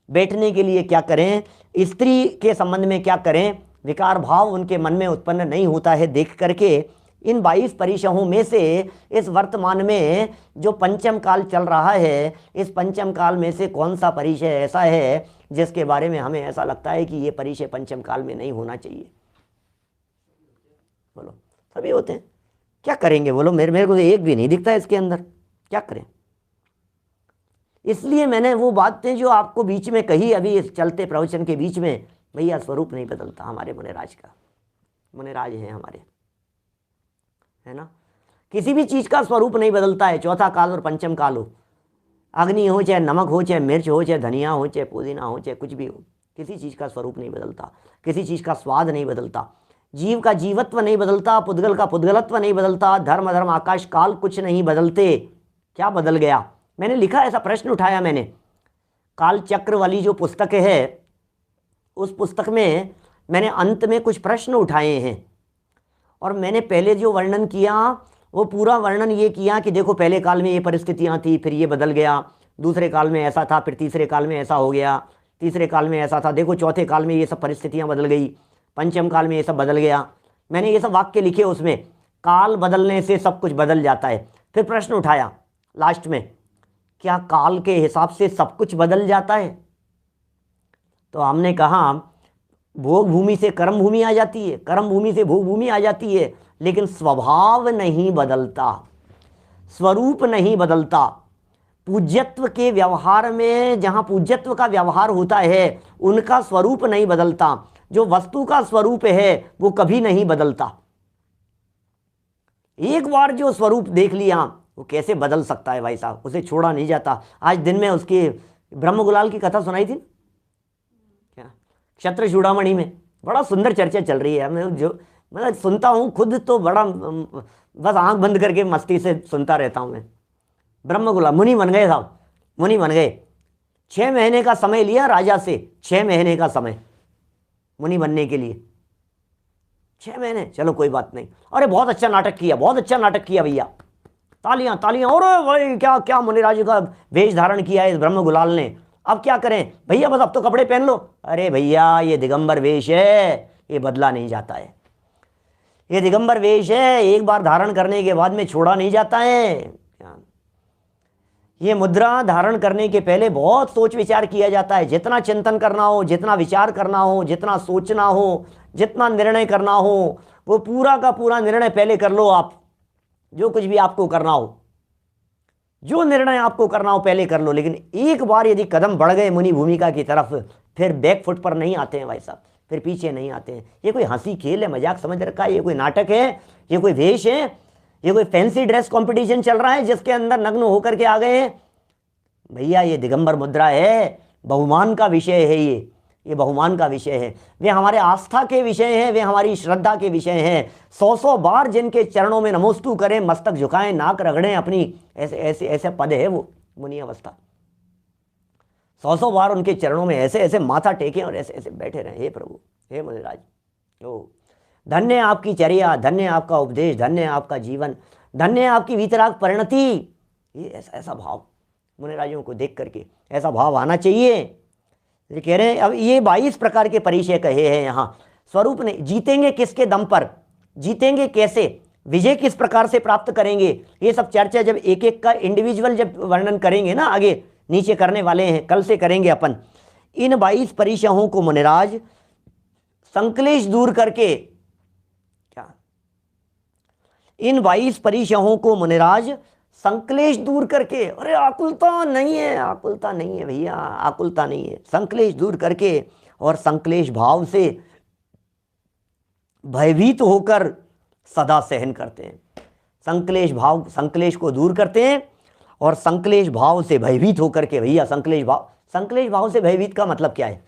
बैठने के लिए क्या करें, स्त्री के संबंध में क्या करें, विकार भाव उनके मन में उत्पन्न नहीं होता है देख करके। इन 22 परिचयों में से इस वर्तमान में जो पंचम काल चल रहा है, इस पंचम काल में से कौन सा परिचय ऐसा है जिसके बारे में हमें ऐसा लगता है कि ये परिचय पंचम काल में नहीं होना चाहिए? बोलो, सभी होते हैं, क्या करेंगे बोलो, मेरे को तो एक भी नहीं दिखता है इसके अंदर, क्या करें। इसलिए मैंने वो बातें जो आपको बीच में कही अभी इस चलते प्रवचन के बीच में, भैया स्वरूप नहीं बदलता हमारे मुनिराज का, मुनिराज हैं हमारे, है ना। किसी भी चीज का स्वरूप नहीं बदलता है, चौथा काल और पंचम काल हो, अग्नि हो चाहे नमक हो चाहे मिर्च हो चाहे धनिया हो चाहे पुदीना हो चाहे कुछ भी हो, किसी चीज का स्वरूप नहीं बदलता, किसी चीज का स्वाद नहीं बदलता, जीव का जीवत्व नहीं बदलता, पुद्गल का पुद्गलत्व नहीं बदलता, धर्म अधर्म आकाश काल कुछ नहीं बदलते। क्या बदल गया? मैंने लिखा, ऐसा प्रश्न उठाया मैंने, काल चक्र वाली जो पुस्तक है उस पुस्तक में मैंने अंत में कुछ प्रश्न उठाए हैं, और मैंने पहले जो वर्णन किया वो पूरा वर्णन ये किया कि देखो पहले काल में ये परिस्थितियां थी, फिर ये बदल गया, दूसरे काल में ऐसा था, फिर तीसरे काल में ऐसा हो गया, तीसरे काल में ऐसा था, देखो चौथे काल में ये सब परिस्थितियां बदल गई, पंचम काल में ये सब बदल गया। मैंने ये सब वाक्य लिखे उसमें, काल बदलने से सब कुछ बदल जाता है। फिर प्रश्न उठाया लास्ट में, क्या काल के हिसाब से सब कुछ बदल जाता है? तो हमने कहा भोग भूमि से कर्म भूमि आ जाती है, कर्म भूमि से भोग भूमि आ जाती है, लेकिन स्वभाव नहीं बदलता, स्वरूप नहीं बदलता। पूज्यत्व के व्यवहार में जहां पूज्यत्व का व्यवहार होता है उनका स्वरूप नहीं बदलता, जो वस्तु का स्वरूप है वो कभी नहीं बदलता। एक बार जो स्वरूप देख लिया वो कैसे बदल सकता है भाई साहब, उसे छोड़ा नहीं जाता। आज दिन में उसकी ब्रह्म गुलाल की कथा सुनाई थी क्या, क्षत्र चूड़ामणि में, बड़ा सुंदर चर्चा चल रही है। मैं जो मतलब सुनता हूँ खुद तो बड़ा, बस आंख बंद करके मस्ती से सुनता रहता हूँ मैं। ब्रह्म गुलाल मुनि बन गए साहब, मुनि बन गए, 6 महीने का समय लिया राजा से, 6 महीने का समय मुनि बनने के लिए, 6 महीने, चलो कोई बात नहीं। अरे बहुत अच्छा नाटक किया, बहुत अच्छा नाटक किया भैया, तालियां तालियां, और भाई क्या क्या मुनिराज का वेश धारण किया है इस ब्रह्म गुलाल ने, अब क्या करें भैया, बस अब तो कपड़े पहन लो। अरे भैया ये दिगंबर वेश है, ये बदला नहीं जाता है, ये दिगंबर वेश है, एक बार धारण करने के बाद में छोड़ा नहीं जाता है। ये मुद्रा धारण करने के पहले बहुत सोच विचार किया जाता है, जितना चिंतन करना हो, जितना विचार करना हो, जितना सोचना हो, जितना निर्णय करना हो, वो पूरा का पूरा निर्णय पहले कर लो आप। जो कुछ भी आपको करना हो, जो निर्णय आपको करना हो पहले कर लो, लेकिन एक बार यदि कदम बढ़ गए मुनि भूमिका की तरफ, फिर बैक फुट पर नहीं आते हैं भाई साहब, फिर पीछे नहीं आते हैं। ये कोई हंसी खेल है, मजाक समझ रखा है, ये कोई नाटक है, ये कोई वेश है, ये कोई फैंसी ड्रेस कंपटीशन चल रहा है जिसके अंदर नग्न होकर के आ गए हैं? भैया ये दिगंबर मुद्रा है, बहुमान का विषय है ये, ये बहुमान का विषय है, वे हमारे आस्था के विषय हैं, वे हमारी श्रद्धा के विषय हैं। 100 बार जिनके चरणों में नमोस्तु करें, मस्तक झुकाएं, नाक रगड़ें अपनी, ऐसे ऐसे ऐसे पद है वो मुनि अवस्था। 100 बार उनके चरणों में ऐसे ऐसे माथा टेकें और ऐसे ऐसे बैठे रहें, हे प्रभु, हे मुनिराज, ओ धन्य आपकी चर्या, धन्य आपका उपदेश, धन्य आपका जीवन, धन्य आपकी वीतराग परिणति। ये ऐसा ऐसा भाव मुनिराजों को देख करके ऐसा भाव आना चाहिए। ये कह रहे हैं, अब ये 22 प्रकार के परिचय कहे हैं यहाँ स्वरूप ने। जीतेंगे किसके दम पर, जीतेंगे कैसे, विजय किस प्रकार से प्राप्त करेंगे, ये सब चर्चा जब एक एक का इंडिविजुअल जब वर्णन करेंगे ना, आगे नीचे करने वाले हैं, कल से करेंगे अपन। इन 22 परिचयों को मुनिराज संक्लेश दूर करके, क्या इन 22 परिचयों को मुनिराज संक्लेश दूर करके, अरे आकुलता नहीं है, आकुलता नहीं है भैया, आकुलता नहीं है, संक्लेश दूर करके और संक्लेश भाव से भयभीत होकर सदा सहन करते हैं। संक्लेश भाव, संक्लेश को दूर करते हैं और संक्लेश भाव से भयभीत होकर के, भैया संक्लेश भाव से भयभीत का मतलब क्या है,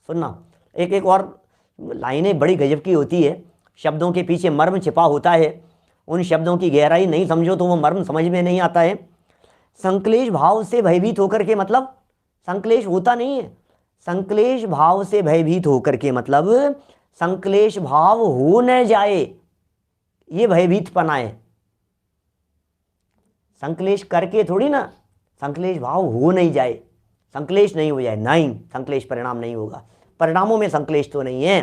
सुनना। एक एक और लाइनें बड़ी गजब की होती है, शब्दों के पीछे मर्म छिपा होता है, उन शब्दों की गहराई नहीं समझो तो वो मर्म समझ में नहीं आता है। संक्लेश भाव से भयभीत होकर के मतलब संक्लेश होता नहीं है, संक्लेश भाव से भयभीत होकर के मतलब संक्लेश भाव हो न जाए, ये भयभीतपना है। संक्लेश करके थोड़ी ना, संक्लेश भाव हो नहीं जाए, संक्लेश नहीं हो जाए, नहीं, संक्लेश परिणाम नहीं होगा। परिणामों में संक्लेश तो नहीं है,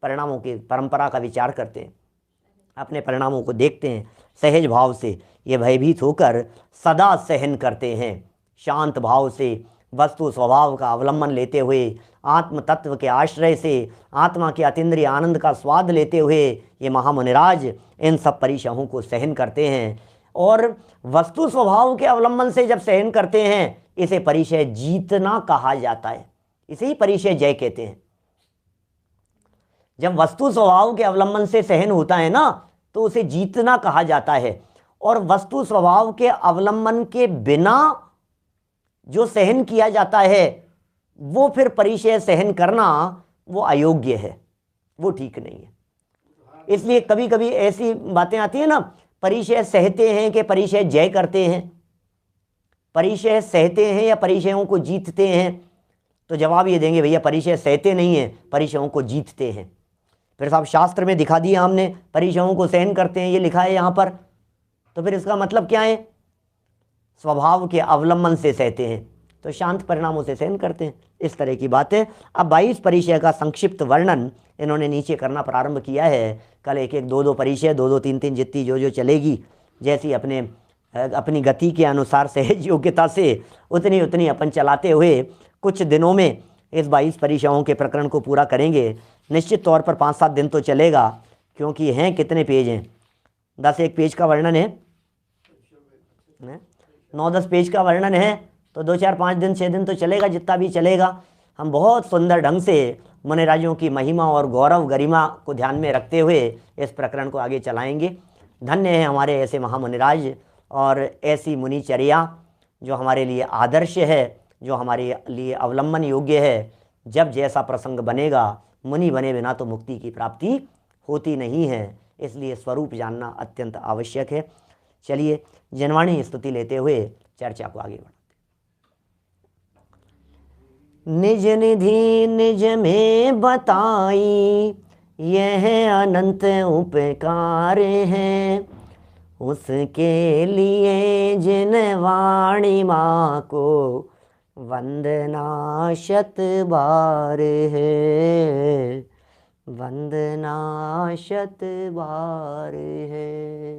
परिणामों की परंपरा का विचार करते हैं, अपने परिणामों को देखते हैं सहज भाव से। ये भयभीत होकर सदा सहन करते हैं, शांत भाव से, वस्तु स्वभाव का अवलंबन लेते हुए, आत्म तत्व के आश्रय से, आत्मा के अतीन्द्रिय आनंद का स्वाद लेते हुए ये महामुनिराज इन सब परिचयों को सहन करते हैं। और वस्तु स्वभाव के अवलंबन से जब सहन करते हैं, इसे परिचय जीतना कहा जाता है, इसे ही परिचय जय कहते हैं। जब वस्तु स्वभाव के अवलंबन से सहन होता है ना, तो उसे जीतना कहा जाता है। और वस्तु स्वभाव के अवलंबन के बिना जो सहन किया जाता है, वो फिर परिचय सहन करना वो अयोग्य है, वो ठीक नहीं है। इसलिए कभी कभी ऐसी बातें आती है ना, परिचय सहते हैं कि परिचय जय करते हैं, परिचय सहते हैं या परिचयों को जीतते हैं। तो जवाब ये देंगे, भैया परिचय सहते नहीं है, परिचयों को जीतते हैं। फिर साहब शास्त्र में दिखा दिया हमने, परिचयों को सहन करते हैं, ये लिखा है यहाँ पर, तो फिर इसका मतलब क्या है, स्वभाव के अवलंबन से सहते हैं, तो शांत परिणामों से सहन करते हैं, इस तरह की बातें। अब 22 परिचय का संक्षिप्त वर्णन इन्होंने नीचे करना प्रारंभ किया है। कल एक एक 2-2 परिचय, 2-2 3-3 जितनी जो चलेगी, जैसी अपनी गति के अनुसार सहज योग्यता से उतनी उतनी अपन चलाते हुए कुछ दिनों में इस 22 परिचयों के प्रकरण को पूरा करेंगे। निश्चित तौर पर 5-7 दिन तो चलेगा, क्योंकि हैं कितने पेज हैं, 10-1 पेज का वर्णन है, 9-10 पेज का वर्णन है, तो 2-4-5 दिन 6 दिन तो चलेगा, जितना भी चलेगा। हम बहुत सुंदर ढंग से मुनिराजों की महिमा और गौरव गरिमा को ध्यान में रखते हुए इस प्रकरण को आगे चलाएंगे। धन्य है हमारे ऐसे महामुनिराज और ऐसी मुनिचर्या जो हमारे लिए आदर्श है, जो हमारे लिए अवलंबन योग्य है। जब जैसा प्रसंग बनेगा, मुनि बने बिना तो मुक्ति की प्राप्ति होती नहीं है, इसलिए स्वरूप जानना अत्यंत आवश्यक है। चलिए जनवाणी स्तुति लेते हुए चर्चा को आगे बढ़ाते। निज निधि निज में बताई, यह अनंत उपकार है, उसके लिए जिन वाणी माँ को वंदना शत बार है, वंदना शत बार है।